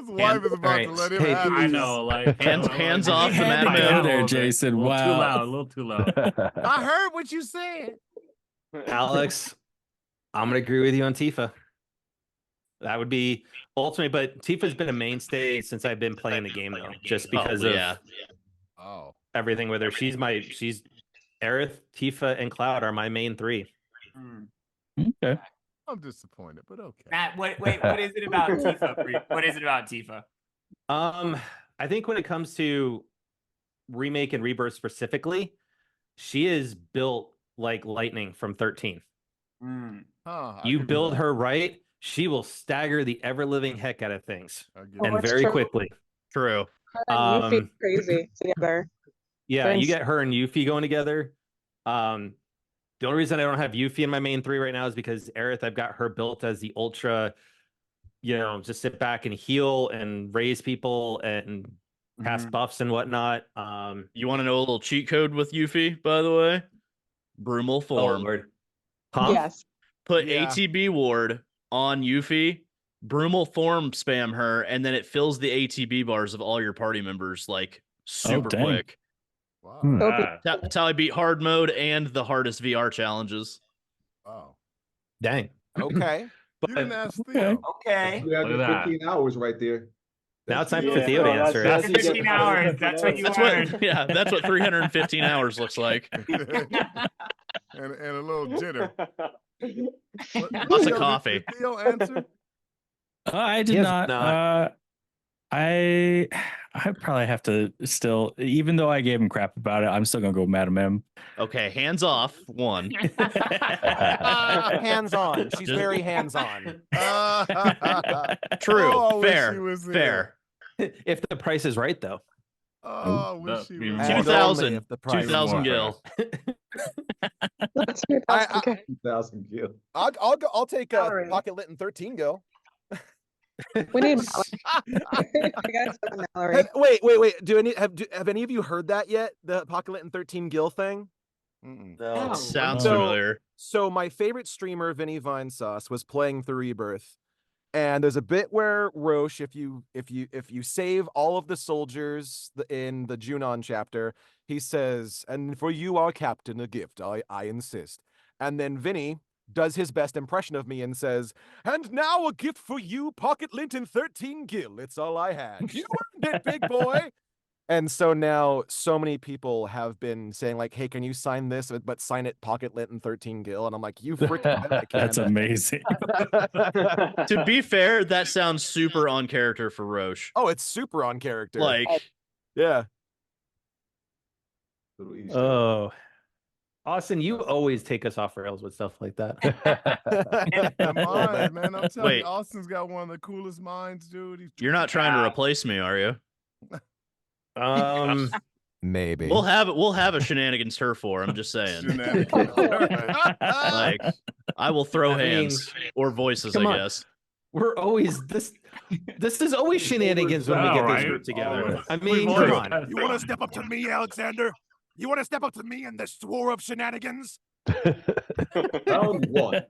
wife is about to let him have I know, like hands off the Go Madam there, M. Jason. A Wow. little too loud. I heard what you said. Alex, I'm gonna agree with you on Tifa. That would be ultimate, but Tifa's been a mainstay since I've been playing the game though, just because of everything with her. She's Aerith, Tifa, and Cloud are my main 3. Okay. I'm disappointed, but okay. Matt, what is it about Tifa? What is it about Tifa? I think when it comes to remake and rebirth specifically, she is built like lightning from 13. You build her right, she will stagger the ever-living heck out of things, and very quickly. Her True. and Yuffie crazy together. Yeah, you get her and Yuffie going together. The only reason I don't have Yuffie in my main 3 right now is because Aerith, I've got her built as the ultra, you know, just sit back and heal and raise people and cast buffs and whatnot. You want to know a little cheat code with Yuffie, by the way? Brumal form. Yes. Put ATB ward on Yuffie, Brumal form spam her, and then it fills the ATB bars of all your party members like super quick. Wow. That's how I beat hard mode and the hardest VR challenges. Wow. Dang. Okay. You didn't ask Theo. Okay. You have 15 hours right there. Now it's time for Theo to answer it. That's 15 hours. That's what you learned. Yeah, that's what 315 hours looks like. and a little jitter. Lots of coffee. Did Theo answer? I did not. I probably have to still, even though I gave him crap about it, I'm still gonna go Madam M. Okay, hands off. 1. Hands on. She's very hands on. True. Oh, I wish fair. she was here. Fair. If the price is right, though. Oh, I wish she was 2,000. 2,000 gil. 2,000 gil. I'll take a pocket lit and 13 gil. We need Mallory. Wait. Have any of you heard that yet? The Apocalypse and 13 Gil thing? No. Sounds familiar. So my favorite streamer, Vinny Vinesauce, was playing through Rebirth, and there's a bit where Roche, if you save all of the soldiers in the Junon chapter, he says, "And for you, our captain, a gift. I insist." And then Vinny does his best impression of me and says, "And now a gift for you, Pocket Lint and 13 Gil. It's all I had. You earned it, big boy." And so now so many people have been saying like, "Hey, can you sign this? But sign it Pocket Lint and 13 Gil." And I'm like, "You freaking bet I can." That's amazing. To be fair, that sounds super on character for Roche. Oh, it's super on character. Like, yeah. Oh. Austin, you always take us off rails with stuff like that. Come on, man. I'm telling you, Austin's got one of the coolest minds, dude. You're not trying to replace me, are you? Maybe. We'll have a shenanigans turf war. I'm just saying. Like, I will throw hands or voices, I guess. We're always this is always shenanigans when we get this group together. I mean, come on. You want to step up to me, Alexander? You want to step up to me in this war of shenanigans? Round 1.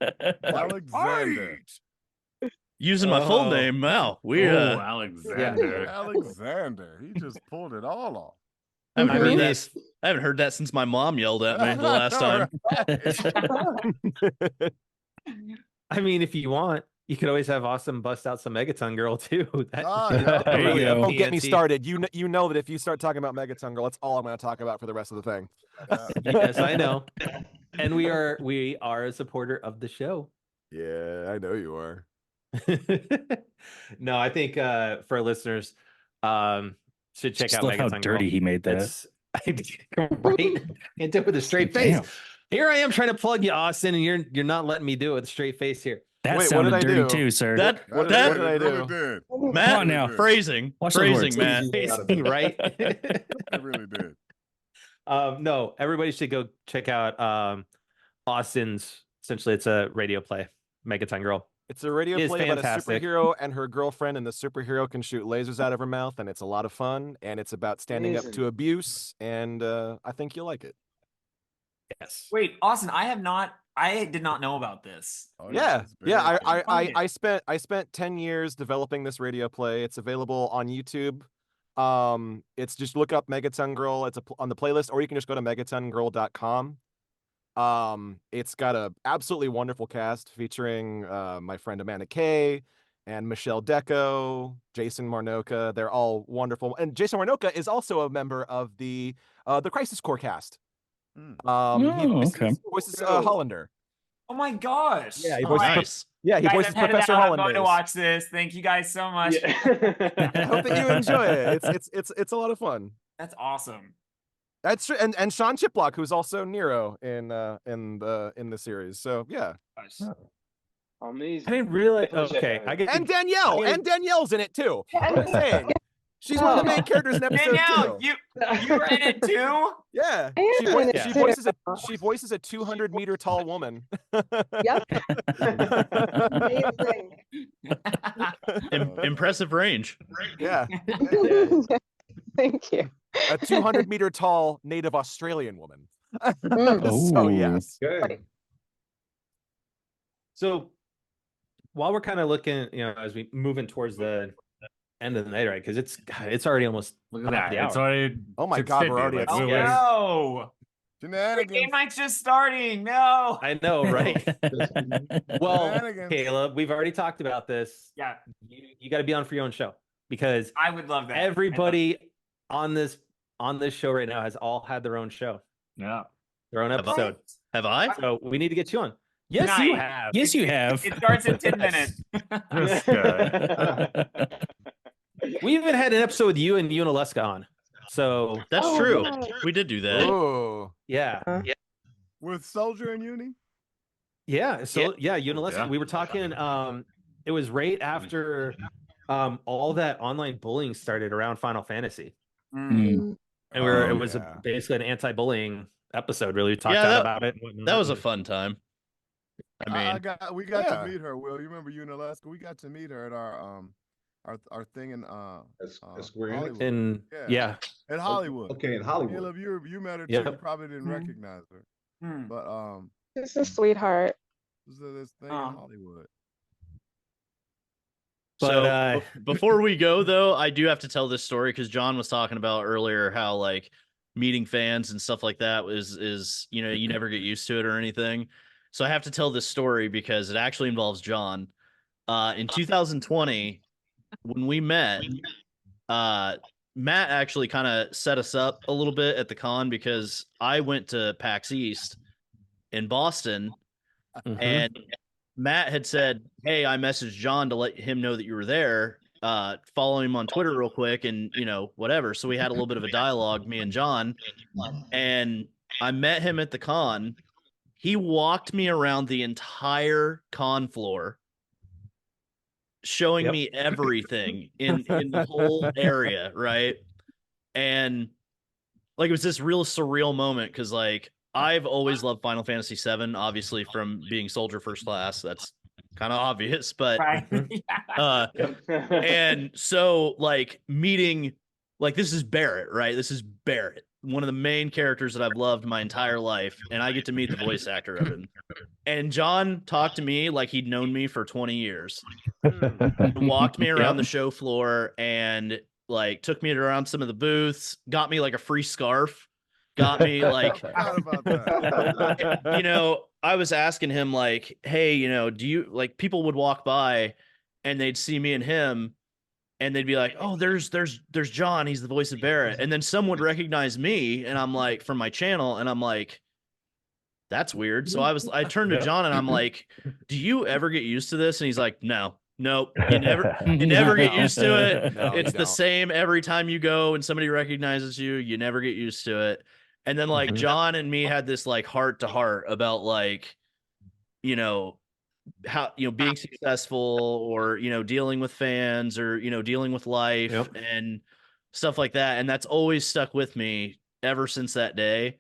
Alexander. Using my full name. Wow. We Alexander. Yeah, Alexander. He just pulled it all off. I haven't heard that since my mom yelled at me the last time. I mean, if you want. You could always have Austin bust out some Megaton Girl too. There you go. Don't get me started. You know that if you start talking about Megaton Girl, that's all I'm going to talk about for the rest of the thing. Yes, I know. And we are a supporter of the show. Yeah, I know you are. No, I think for our listeners, should check out Megaton Girl. How dirty he made that. Right? And do it with a straight face. Damn. Here I am trying to plug you, Austin, and you're not letting me do it with a straight face here. That sounded dirty too, sir. What did I do? Matt, Come on now. Phrasing, Matt. Right? I really did. No, everybody should go check out Austin's. Essentially, it's a radio play, Megaton Girl. It's a radio It is play about a fantastic. superhero and her girlfriend, and the superhero can shoot lasers out of her mouth, and it's a lot of fun. And it's about standing up Amazing. to abuse, and I think you'll like it. Yes. Wait, Austin, I did not know about this. Oh, Yeah, it's very yeah. good. I spent 10 years developing this radio play. It's available on YouTube. It's just look up Megaton Girl. It's on the playlist, or you can just go to megatongirl.com. It's got a absolutely wonderful cast featuring my friend Amanda Kay and Michelle Deco, Jason Marnoka. They're all wonderful, and Jason Marnoka is also a member of the Crisis Core cast. He voices Hollander. Oh my gosh! Yeah, he All voices. right. Nice. Yeah, he Guys, voices I'm headed Professor out. I'm Hollandaise. going to watch this. Thank you guys so much. I hope that you enjoy it. It's a lot of fun. That's awesome. That's true. And Sean Chiplock, who's also Nero in the series. So yeah. Amazing. I didn't realize. Okay, And Danielle's in it too. I'm saying. She's one of the main characters in episode Danielle, 2. you were in it too? Yeah. She voices a 200-meter tall woman. Yep. Amazing. Impressive range. Yeah. Thank you. A 200-meter tall native Australian woman. Mm. So yes. Okay. So while we're kind of looking, as we moving towards the end of the night, right? Because it's already almost Look at that. It's already. Oh my God, we're already at Oh six. no! The Shenanigans. game night's just starting. No. I know, right? Well, Shenanigans. Caleb, we've already talked about this. Yeah, You got to be on for your own show because I would love that. everybody on this show right now has all had their own show, Yeah. their own episode. Have I? So we need to get you on. Yes, you Nice. have. Yes, you have. It starts in 10 minutes. This guy. We even had an episode with you and Unaleska on. So That's Oh, true. right. We did do that. Oh. yeah. With Soldier and Uni? Yeah. So yeah, Unaleska. Yeah. We were talking. It was right after all that online bullying started around Final Fantasy. Mm. And it was basically an anti-bullying episode. Really, we talked Yeah, about it. And whatnot. That was a fun time. I mean, We got Yeah. to meet her. Will you remember Unaleska? We got to meet her at our thing in Square Enix? Hollywood. And yeah. At Hollywood. Okay, in Hollywood. Caleb, you met her too. Yep. You probably didn't recognize her, Hmm. but This is a sweetheart. this thing Aw. in Hollywood. But, so before we go though, I do have to tell this story because John was talking about earlier how like meeting fans and stuff like that is you never get used to it or anything. So I have to tell this story because it actually involves John. In 2020, when we met, Matt actually kind of set us up a little bit at the con because I went to PAX East in Boston and Matt had said, "Hey, I messaged John to let him know that you were there. Follow him on Twitter real quick and, whatever." So we had a little bit of a dialogue, me and John, and I met him at the con. He walked me around the entire con floor, showing me everything in the whole area, right? And like it was this real surreal moment because like I've always loved Final Fantasy VII, obviously from being Soldier First Class. That's kind of obvious, but and so like meeting, like this is Barrett, right? This is Barrett, one of the main characters that I've loved my entire life, and I get to meet the voice actor of him. And John talked to me like he'd known me for 20 years. Walked me around the show floor and like took me around some of the booths, got me like a free scarf, got me like I was asking him like, hey, you know, do you like people would walk by and they'd see me and him and they'd be like, oh, there's John, he's the voice of Barrett. And then some would recognize me and I'm like from my channel and I'm like, that's weird. So I turned to John and I'm like, do you ever get used to this? And he's like, nope. You never get used to it. No, It's you the don't. same every time you go and somebody recognizes you, you never get used to it. And then like John and me had this like heart to heart about like, you know, how, you know, being successful or, you know, dealing with fans or, you know, dealing with life and stuff like that. And that's always stuck with me ever since that day.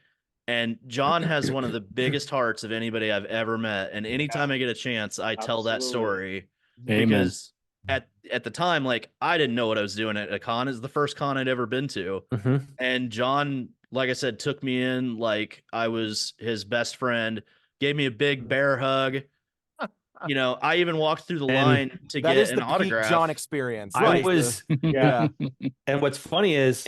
And John has one of the biggest hearts of anybody I've ever met. And anytime I get a chance, I tell that story. Amen. Because at the time, like I didn't know what I was doing at a con. It's the first con I'd ever been to. And John, like I said, took me in like I was his best friend, gave me a big bear hug. You know, I even walked through the line to That get is an the peak autograph. John experience. I was, and what's funny is,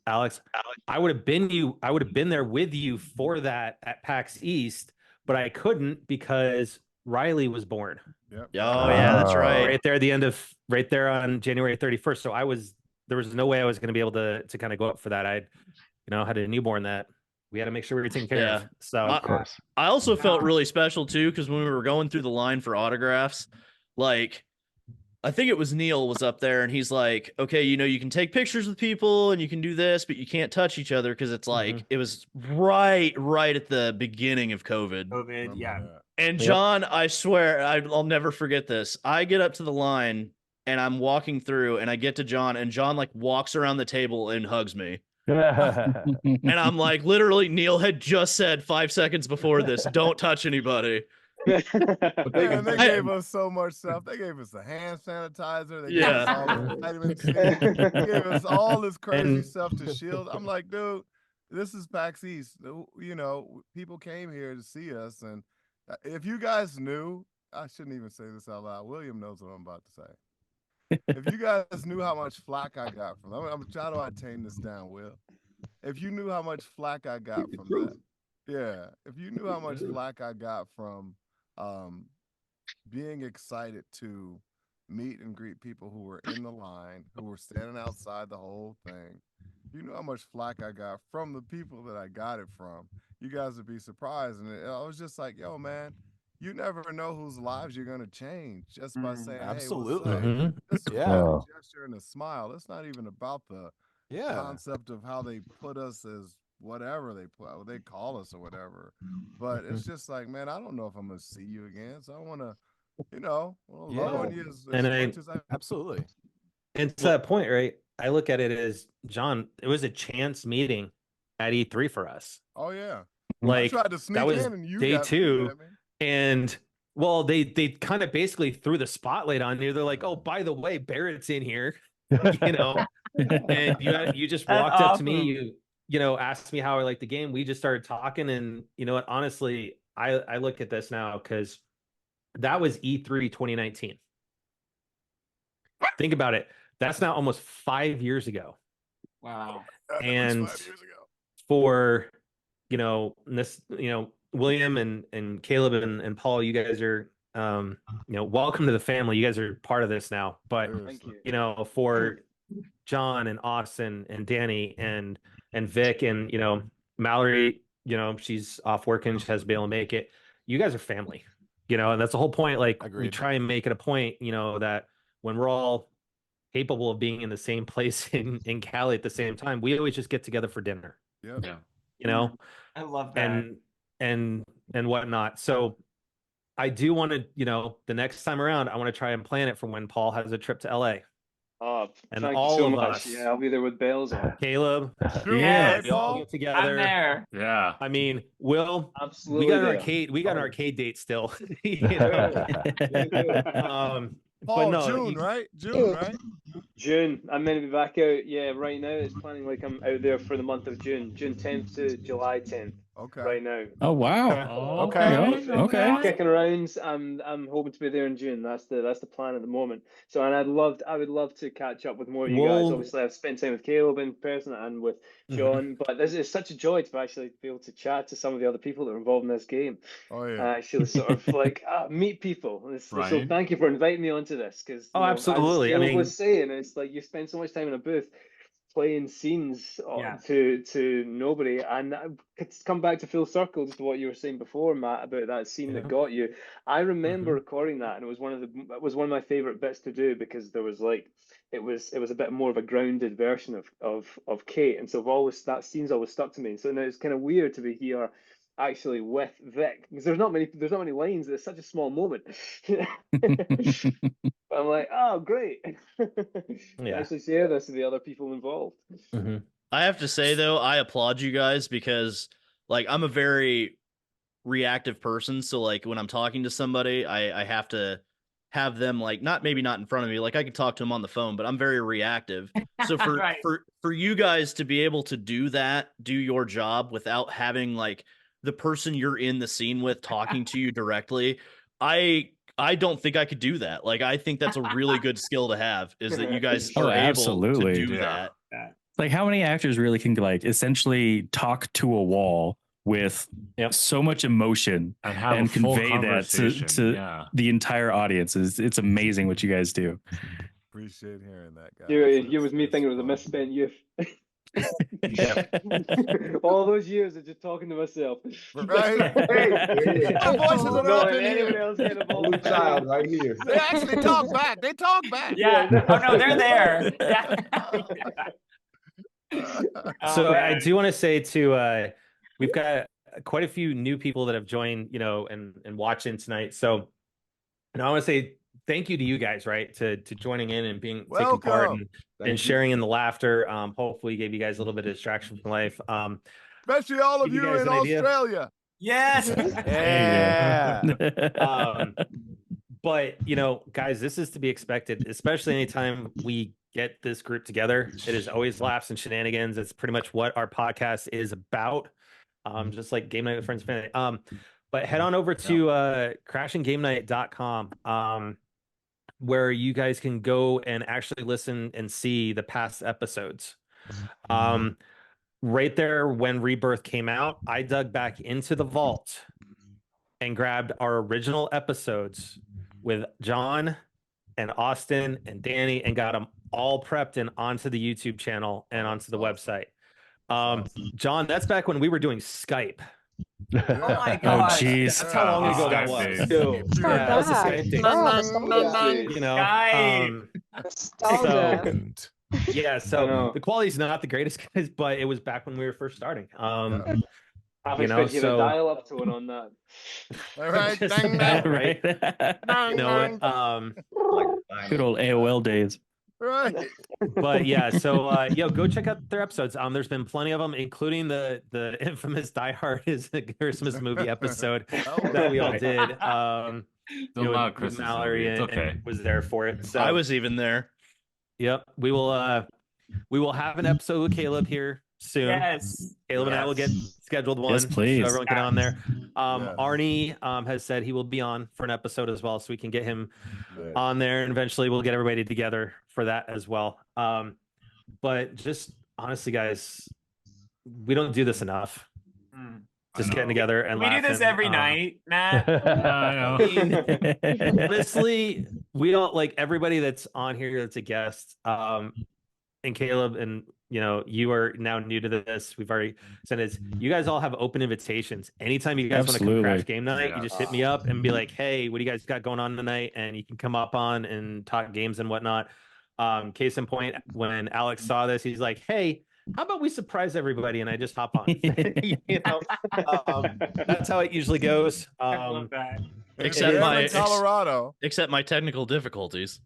Alex, I would have been there with you for that at PAX East, but I couldn't because Riley was born. Yep. Oh yeah, that's right. Right there at the end of right there on January 31st. So there was no way I was going to be able to kind of go up for that. I had a newborn that we had to make sure we were taken care of. So I also felt really special too, because when we were going through the line for autographs, like I think it was Neil was up there and he's like, okay, you know, you can take pictures with people and you can do this, but you can't touch each other because it's like it was right at the beginning of COVID. Yeah. And John, I swear, I'll never forget this. I get up to the line and I'm walking through and I get to John and John like walks around the table and hugs me. And I'm like, literally, Neil had just said 5 seconds before this, don't touch anybody. Man, they gave us so much stuff. They gave us the hand sanitizer. They gave us all the vitamin C. They gave us all this crazy stuff to shield. I'm like, dude, this is PAX East. You know, people came here to see us. And if you guys knew, I shouldn't even say this out loud. William knows what I'm about to say. If you guys knew how much flack I got from them, I'm trying to tame this down, Will. If you knew how much flack I got from that, if you knew how much flack I got from being excited to meet and greet people who were in the line, who were standing outside the whole thing, if you knew how much flack I got from the people that I got it from, you guys would be surprised. And I was just like, yo, man, you never know whose lives you're going to change just by saying, absolutely. Hey, what's up? Just Yeah. a gesture and a smile. It's not even about the concept of how they put us as whatever they call us or whatever. But it's just like, man, I don't know if I'm going to see you again. So I want to, love on you as much as I absolutely. And to that point, right? I look at it as, John, it was a chance meeting at E3 for us. Oh yeah. Like I tried to sneak that was in and you day got 2. And well, they kind of basically threw the spotlight on you. They're like, oh, by the way, Barrett's in here, and you just walked up to me, you asked me how I liked the game. We just started talking, and you know what, honestly, I look at this now because that was E3 2019. Think about it. That's now almost 5 years ago. Wow. And 5 years ago. For this, William and Caleb and Paul, you guys are welcome to the family. You guys are part of this now. But for John and Austin and Danny and Vic and Mallory, she's off working, she has to be able to make it. You guys are family, and that's the whole point. Like, we try and make it a point, that when we're all capable of being in the same place in Cali at the same time, we always just get together for dinner. Yeah. I love that. And whatnot. So I do want to, the next time around, I want to try and plan it for when Paul has a trip to LA. Oh, and thank all you so of much. us, Yeah, I'll be there with bells on. Caleb, Yes. we all get together. I'm there. Yeah. I mean, Will, absolutely. We got an arcade date still. Paul, but no, June, right? June, right? June. I'm going to be back out. Yeah, right now it's planning like I'm out there for the month of June 10th to July 10th. Okay. right now. Oh wow. Okay. Kicking around. I'm hoping to be there in June. That's the plan at the moment. So, and I would love to catch up with more of you guys. Obviously, I've spent time with Caleb in person and with John, but this is such a joy to actually be able to chat to some of the other people that are involved in this game. Oh yeah. Actually, sort of like meet people. So thank you for inviting me onto this because absolutely. As Caleb was saying, it's like you spend so much time in a booth playing scenes to nobody, and it's come back to full circle just to what you were saying before, Matt, about that scene that got you. I remember recording that, and it was one of my favorite bits to do because there was like it was a bit more of a grounded version of Cait, and so that scene's always stuck to me. So now it's kind of weird to be here actually with Vic because there's not many lines. It's such a small moment. I'm like, oh great. Actually share this with the other people involved. I have to say though, I applaud you guys because like I'm a very reactive person, so like when I'm talking to somebody, I have to have them like maybe not in front of me, like I can talk to them on the phone, but I'm very reactive. So for you guys to be able to do your job without having like the person you're in the scene with talking to you directly, I don't think I could do that. Like I think that's a really good skill to have, is that you guys are able to do that. Like how many actors really can like essentially talk to a wall with so much emotion and convey that to the entire audience? It's amazing what you guys do. Appreciate hearing that, guys. You was me thinking it was a misspent youth. All those years of just talking to myself. Right? Our voices are up in in anyone here. else get involved. Only child right here. They actually talk back. They talk back. Yeah. Oh no, they're there. Yeah. So I do want to say too, we've got quite a few new people that have joined, and watching tonight. So, and I want to say thank you to you guys, right, to joining in and taking part and sharing in the laughter. Hopefully, gave you guys a little bit of distraction from life. Especially all of you in Australia. Yes. But guys, this is to be expected, especially anytime we get this group together. It is always laughs and shenanigans. It's pretty much what our podcast is about. Just like Game Night with Friends and Family. But head on over to crashinggamenight.com, where you guys can go and actually listen and see the past episodes. Right there when Rebirth came out, I dug back into the vault and grabbed our original episodes with John and Austin and Danny and got them all prepped and onto the YouTube channel and onto the website. John, that's back when we were doing Skype. Oh my god! Oh jeez, that's how long ago that was. That was the Skype days. So the quality's not the greatest, guys, but it was back when we were first starting. I've expected a dial up tone on that. All right, good old AOL days. Right. But yeah, so go check out their episodes. There's been plenty of them, including the infamous Die Hard is a Christmas movie episode that we all did. Not Christmas Mallory movie. It's okay. and was there for it. So I was even there. Yep, we will have an episode with Caleb here soon. Yes. Caleb and I will get scheduled one. Yes, please. So everyone get on there. Arnie has said he will be on for an episode as well, so we can get him on there, and eventually we'll get everybody together for that as well. But just honestly, guys, we don't do this enough. Just getting together and laughing. We do this every night, Matt. Honestly, we don't like everybody that's on here that's a guest. And Caleb, and you are now new to this. We've already said it. You guys all have open invitations. Anytime you guys want to come crash game night, you just hit me up and be like, "Hey, what do you guys got going on tonight?" And you can come up on and talk games and whatnot. Case in point, when Alex saw this, he's like, "Hey, how about we surprise everybody?" And I just hop on. That's how it usually goes. Except Colorado. Except my technical difficulties.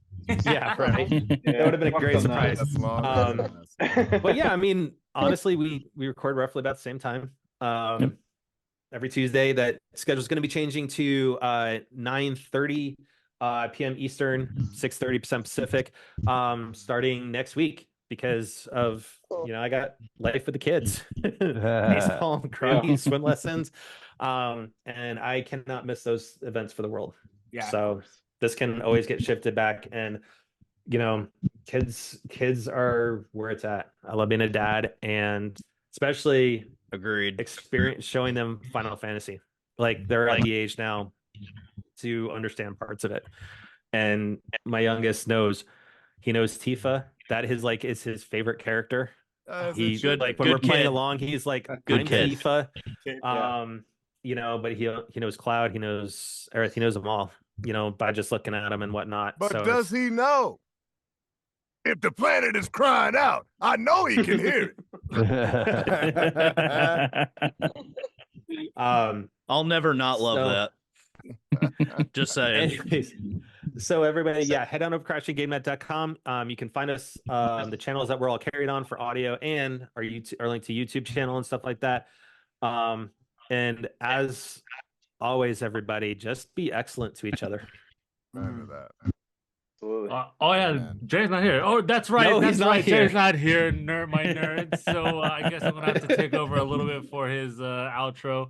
Yeah, right. That would have been a great surprise. But yeah, I mean, honestly, we record roughly about the same time. Every Tuesday. That schedule is going to be changing to 9:30 p.m. Eastern, 6:30 Pacific, starting next week, because of, I got life with the kids, baseball, karate, swim lessons. And I cannot miss those events for the world. Yeah. So this can always get shifted back. And, kids are where it's at. I love being a dad, and especially experience showing them Final Fantasy. Like, they're at the age now to understand parts of it. And my youngest knows Tifa. That is his favorite character. He good, like when good we're playing kid. along, he's like, Good I'm kid. Tifa. Yeah. But he knows Cloud, he knows Aerith, he knows them all, by just looking at them and whatnot. But so does he know? If the planet is crying out, I know he can hear it. I'll never not love that. Just saying. Anyways, so everybody, head on over to crashinggamenet.com. You can find us the channels that we're all carried on for audio, and our link to YouTube channel and stuff like that. And as always, everybody, just be excellent to each other. Jay's not here. Oh, that's right. No, that's he's not right. here. Jay's not here, my nerd. So I guess I'm gonna have to take over a little bit for his outro.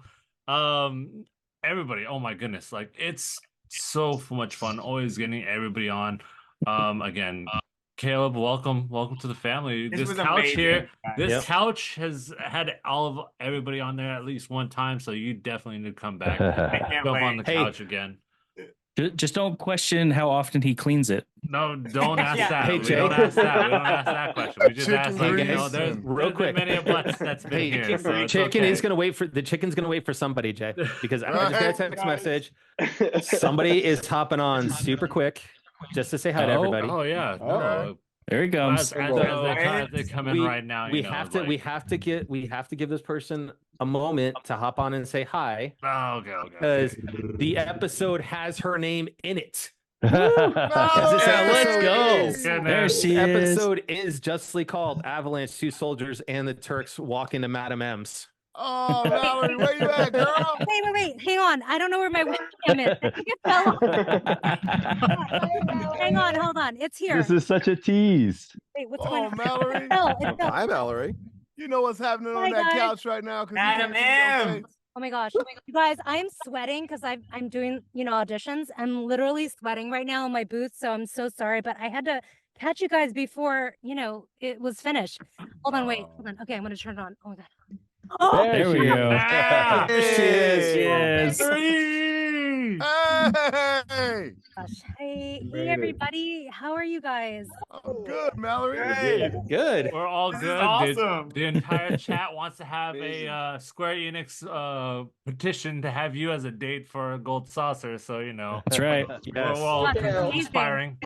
Everybody, oh my goodness, like, it's so much fun always getting everybody on. Again, Caleb, welcome to the family. This couch amazing. here, this couch has had everybody on there at least one time, so you definitely need to come back. Jump on the couch again. Just don't question how often he cleans it. No, don't ask that. Hey, We Jay. don't ask that. We don't ask that question. We just ask, like, there's real quick. been many a butts that's been here. So it's Chicken okay. is gonna wait for somebody, Jay, because I just got a text message. Somebody is hopping on super quick just to say hi to everybody. Oh yeah. No, there he comes. As they come in right now, we have to give this person a moment to hop on and say hi. Oh, okay. Because the episode has her name in it. Let's go. There she the is. episode is justly called Avalanche, Two Soldiers, and the Turks Walk into Madame M's. Oh, Mallory, where you at, girl? Wait. Hang on. I don't know where my webcam is. I think it fell off. Hang on. Hold on. It's here. This is such a tease. Wait, what's going on? Mallory. It fell. Hi, Mallory. You know what's happening on Hi, that guys. couch right now? Madam M. Oh my gosh. You guys, I'm sweating because I'm doing, auditions. I'm literally sweating right now in my booth. So I'm so sorry, but I had to catch you guys before, it was finished. Hold on. Okay, I'm going to turn it on. Oh my God. Oh, there we go. There she is. Yes. Hey! Gosh. Hey, everybody. How are you guys? I'm good, Mallory. Good. We're all This is good. awesome. The entire chat wants to have a Square Enix petition to have you as a date for a gold saucer. So That's right. we're all inspiring.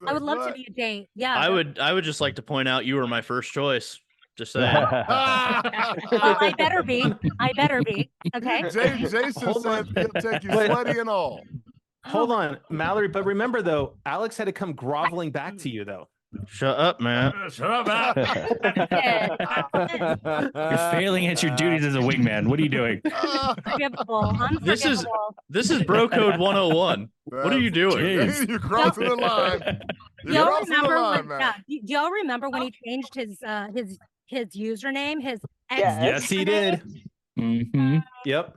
I would love to be a date. Yeah. I would just like to point out you were my first choice. Just saying. Well, I better be. Okay. Jason said he'll take you sweaty and all. Hold on, Mallory. But remember, though, Alex had to come groveling back to you, though. Shut up, man. Shut up, man. You're failing at your duties as a wingman. What are you doing? Unforgivable. This is Bro Code 101. What are you doing? You're crossing the line. Do y'all remember when he changed his username? Yes, he did. Mm-hmm. Yep.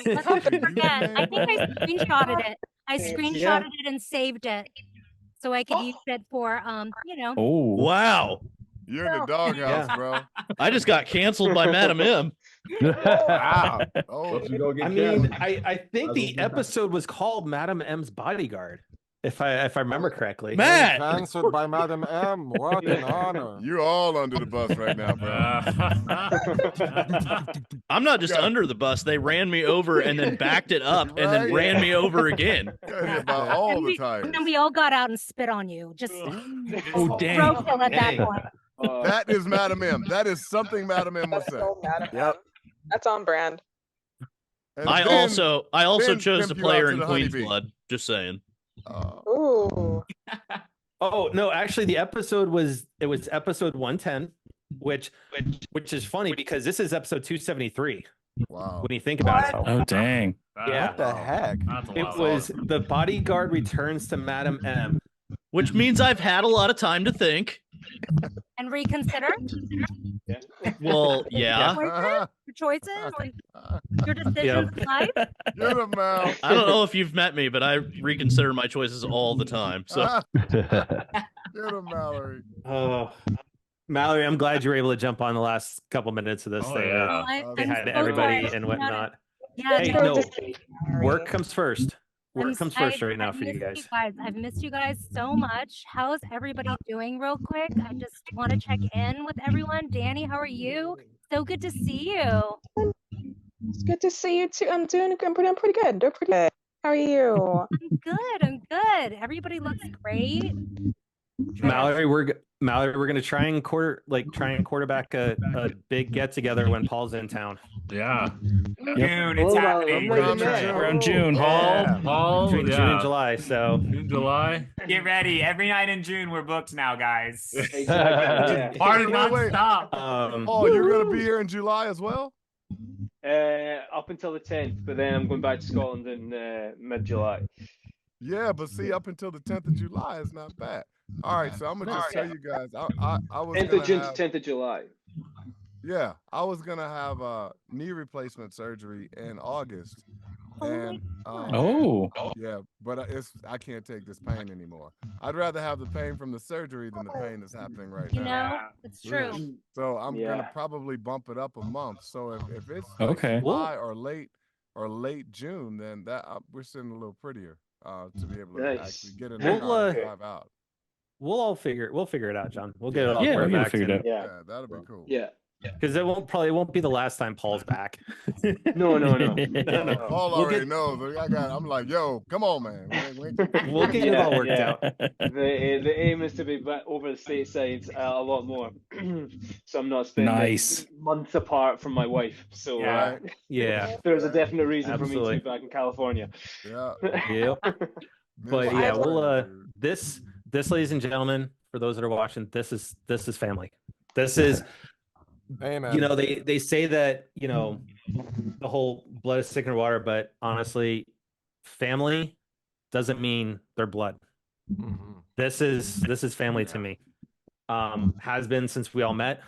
Let's hope I forget. I think I screenshotted it. I screenshotted it and saved it so I could use it for Oh, wow. You're in the doghouse, bro. I just got canceled by Madam M. Wow. I think the episode was called Madam M's Bodyguard, if I remember correctly. Matt! Answered by Madam M. What an honor. You're all under the bus right now, bro. I'm not just under the bus. They ran me over and then backed it up and then ran me over again. About all the time. And then we all got out and spit on you. Just dang. roadkill at that point. That is Madam M. That is something Madam M would say. Yep. That's on brand. And I then- also then chose to pimp you play out her to in the Queen's honeybee. Blood. Just saying. Ooh. Oh no, actually, the episode was episode 110, which is funny because this is episode 273. Wow. When you think about it. Oh, dang. Yeah. What the heck? It was The Bodyguard Returns to Madam M. Which means I've had a lot of time to think. and reconsider Well, yeah. your choices and your decisions in life. Get him, Mal. I don't know if you've met me, but I reconsider my choices all the time. So Get him, Mallory. Oh, Mallory, I'm glad you were able to jump on the last couple minutes of this thing. Well, Say hi to so everybody glad. and whatnot. Yeah, Hey, no, no, work comes first. Work comes first right now I've for you missed guys. I've missed you guys so much. How's everybody doing real quick? I just want to check in with everyone. Danny, how are you? So good to see you. It's good to see you too. I'm pretty good. Doing pretty good. How are you? I'm good. Everybody looks great. Mallory, we're gonna try and quarterback a big get together when Paul's in town. Yeah. June, it's happening. Around June. Paul, Between June and July. So June, July. Get ready. Every night in June, we're booked now, guys. Party non-stop. Paul, you're gonna be here in July as well? Up until the 10th, but then I'm going back to Scotland in mid-July. Yeah, but see, up until the 10th of July is not bad. All right, so I'm gonna just tell you guys, I was 10th of June to 10th of July. Yeah, I was gonna have a knee replacement surgery in August, and yeah, but I can't take this pain anymore. I'd rather have the pain from the surgery than the pain that's happening right now. You know, it's true. So I'm gonna probably bump it up a month. So if it's like July or late June, then we're sitting a little prettier to be able to actually get in the car and drive out. We'll figure it out, John. We'll get it all we'll back. figure it out. Yeah, that'll be cool. Yeah. Because it won't be the last time Paul's back. No. Paul already knows. I'm like, yo, come on, man. We'll get it all worked out. The aim is to be back over the stateside a lot more, so I'm not spending months apart from my wife. So there's a definite reason for me to be back in California. Yeah. Yep. But yeah, we'll this, ladies and gentlemen, for those that are watching, this is family. This is. Amen. You know, they say that, you know, the whole blood is thicker than water, but honestly, family doesn't mean their blood. Mm-hmm. This is family to me. Has been since we all met,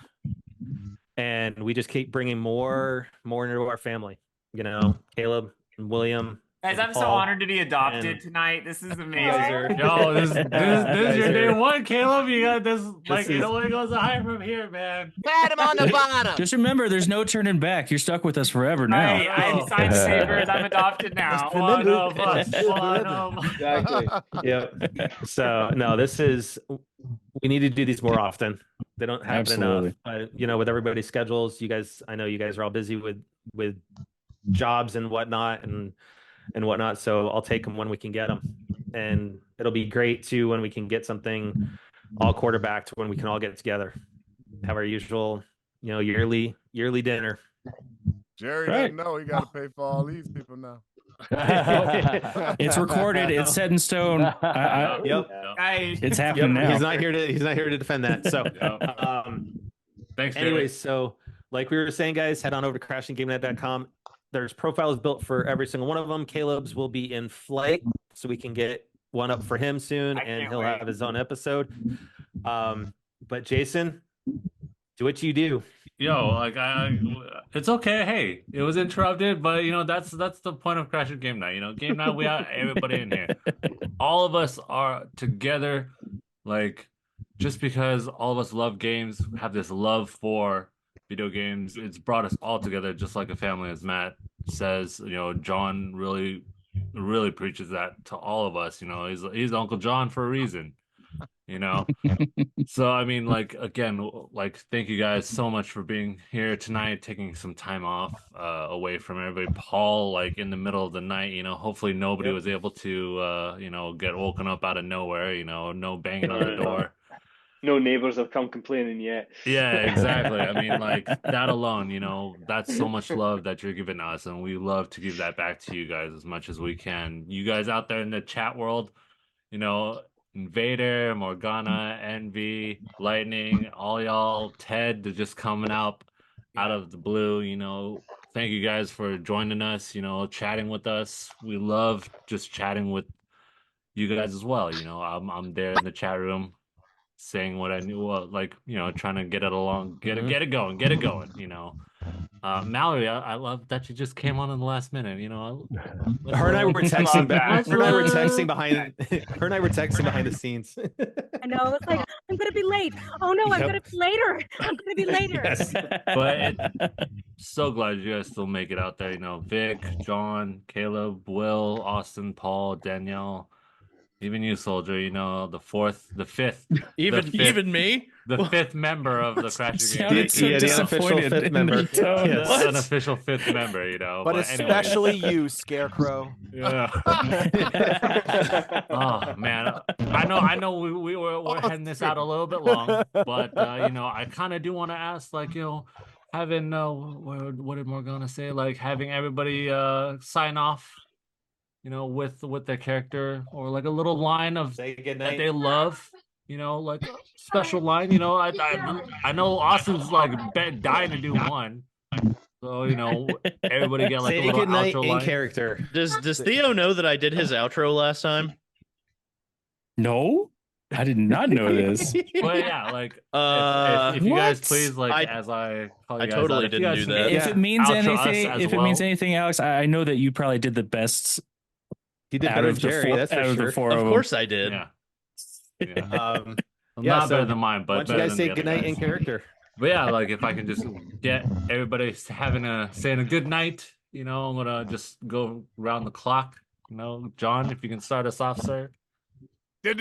and we just keep bringing more into our family. You know, Caleb and William. Guys, I'm so honored to be adopted tonight. This is amazing. Yo, this is your day one, Caleb. You got this. It only goes higher from here, man. Pat him on the bottom. Just remember, there's no turning back. You're stuck with us forever now. I'm signed papers. I'm adopted now. One of us. Exactly. Yep. So no, we need to do these more often. They don't happen enough. You know, with everybody's schedules, I know you guys are all busy with jobs and whatnot and whatnot. So I'll take them when we can get them, and it'll be great too when we can get something all quarterbacked, when we can all get together, have our usual, you know, yearly dinner. Jerry doesn't know he got to pay for all these people now. It's recorded. It's set in stone. Yep. It's happening now. He's not here to defend that. So, thanks. Anyways, so like we were saying, guys, head on over to crashinggamenet.com. There's profiles built for every single one of them. Caleb's will be in flight, so we can get one up for him soon, and he'll have his own episode. But Jason, do what you do. Yo, it's okay. Hey, it was interrupted, but you know that's the point of Crashing Game Night. You know, game night, we have everybody in here. All of us are together, like just because all of us love games, have this love for video games. It's brought us all together, just like a family, as Matt says. You know, John really preaches that to all of us. You know, he's Uncle John for a reason. You know, so I mean, like, again, like, thank you guys so much for being here tonight, taking some time off away from everybody. Paul, like, in the middle of the night, you know, hopefully nobody was able to you know, get woken up out of nowhere. You know, no banging on the door. No neighbors have come complaining yet. Yeah, exactly. I mean, like, that alone, you know, that's so much love that you're giving us, and we love to give that back to you guys as much as we can. You guys out there in the chat world, you know, Invader, Morgana, Envy, Lightning, all y'all, Ted, they're just coming out of the blue. You know, thank you guys for joining us, you know, chatting with us. We love just chatting with you guys as well. You know, I'm there in the chat room saying what I knew, like, you know, trying to get it along, get it going, you know. Mallory, I love that you just came on in the last minute, you know. Her and I were texting back. Her and I were texting behind. Her and I were texting behind the scenes. I know. It's like, I'm gonna be late. Oh no, I'm gonna be later. I'm gonna be later. Yes. But so glad you guys still make it out there. You know, Vic, John, Caleb, Will, Austin, Paul, Danielle, even you, Soldier. You know, the fifth, even me, the fifth member of the Crasher Sounded so the unofficial disappointed fifth in member. the tone. Yes, What? unofficial fifth member. You know, But anyway. especially you, Scarecrow. Yeah. Oh man, I know we're heading this out a little bit long, but you know, I kind of do want to ask, like, you know, having what am I gonna say? Like having everybody sign off, you know, with their character, or like a little line of Say that goodnight. they love. You know, like a special line. You know, I know Austin's like dying to do one. So, you know, everybody get like Say a little goodnight outro in line. character. Does Theo know that I did his outro last time? No, I did not know this. Well, yeah, like if you guys please, like, as I call you I guys totally out, if you didn't guys do can that. If it means outro us anything, as if it means well. anything, Alex, I know that you probably did the best. You did out better of than the Jerry, four, that's for out of sure. the four Of of course I did. Yeah. Yeah, Not so better than mine, but why don't you better guys than say the other goodnight guys. in character? But yeah, like if I can just get everybody saying a good night, you know, I'm gonna just go around the clock. You know, John, if you can start us off, sir. Good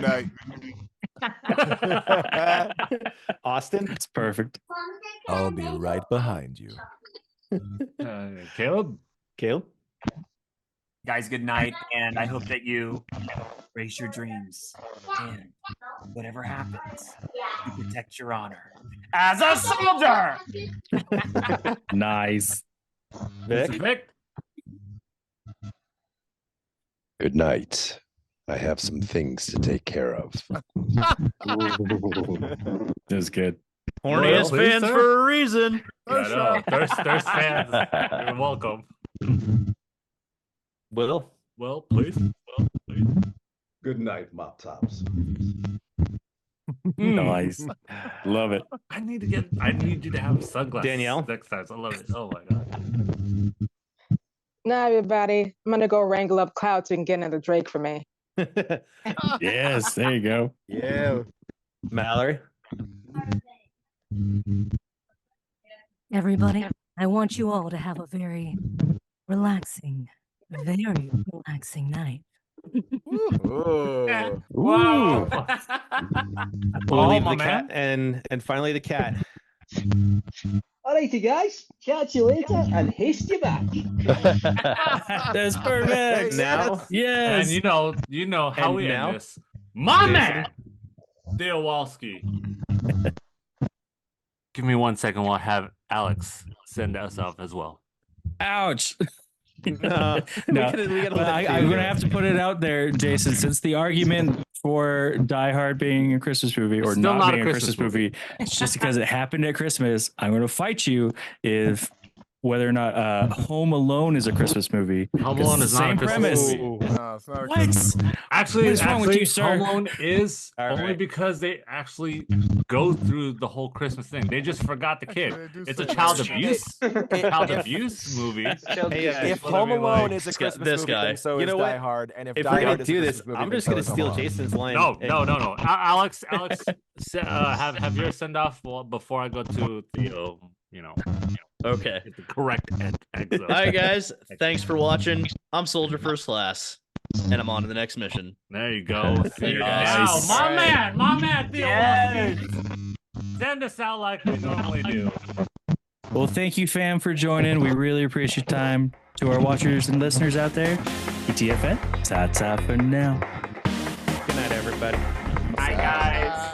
night. Austin? That's perfect. I'll be right behind you. Caleb? Guys, good night, and I hope that you raise your dreams, and whatever happens, you protect your honor as a soldier. Nice. Vic? Good night. I have some things to take care of. That was good. Horniest Please, fans sir? for a reason. I know. Thirst fans. You're welcome. Will? Well, please. Good night, mop tops. Nice. Love it. I need you to have sunglasses. Danielle? Next time. I love it. Oh my god. Now, everybody, I'm gonna go wrangle up Cloud so you can get another Drake for me. Yes, there you go. Yeah. Mallory? Everybody, I want you all to have a very relaxing night. Ooh. Wow. We'll leave my the cat and finally the cat. Alrighty, guys. Catch you later and haste you back. That's perfect. Now, yes. And you know how And we now? end this. My man, Theowalski. Give me 1 second while I have Alex send us off as well. Ouch. No, No, we gotta but I'm gonna have to put it out there, Jason. Since the argument for Die Hard being a Christmas movie or Still not being a Christmas movie, it's just because it happened at Christmas. I'm gonna fight you if whether or not Home Alone is a Christmas movie. Home 'Cause Alone it's is the not a same Christmas premise. movie. No, it's not a What? Christmas movie. Actually, What is wrong with you, sir? Home Alone is All only right. because they actually go through the whole Christmas thing. They just forgot the kid. Actually, they do It's say a child that. abuse movie. If What I Home mean, Alone like, is a Christmas this movie, guy. then so You is know Die what? Hard. And if If Die we're gonna Hard is a do Christmas this, movie, I'm then just so gonna is Home steal Alone. Jason's line. No. Alex, and- have your send off before I go to Theo. You know, Okay. get the correct exit. All right, guys. Thanks for watching. I'm Soldier First Class, and I'm on to the next mission. There you go. Later, Now, guys. my man, Theo. Send us out like we normally do. Well, thank you, fam, for joining. We really appreciate your time. To our watchers and listeners out there, ETFN, ta-ta for now. Good night, everybody. Bye, guys.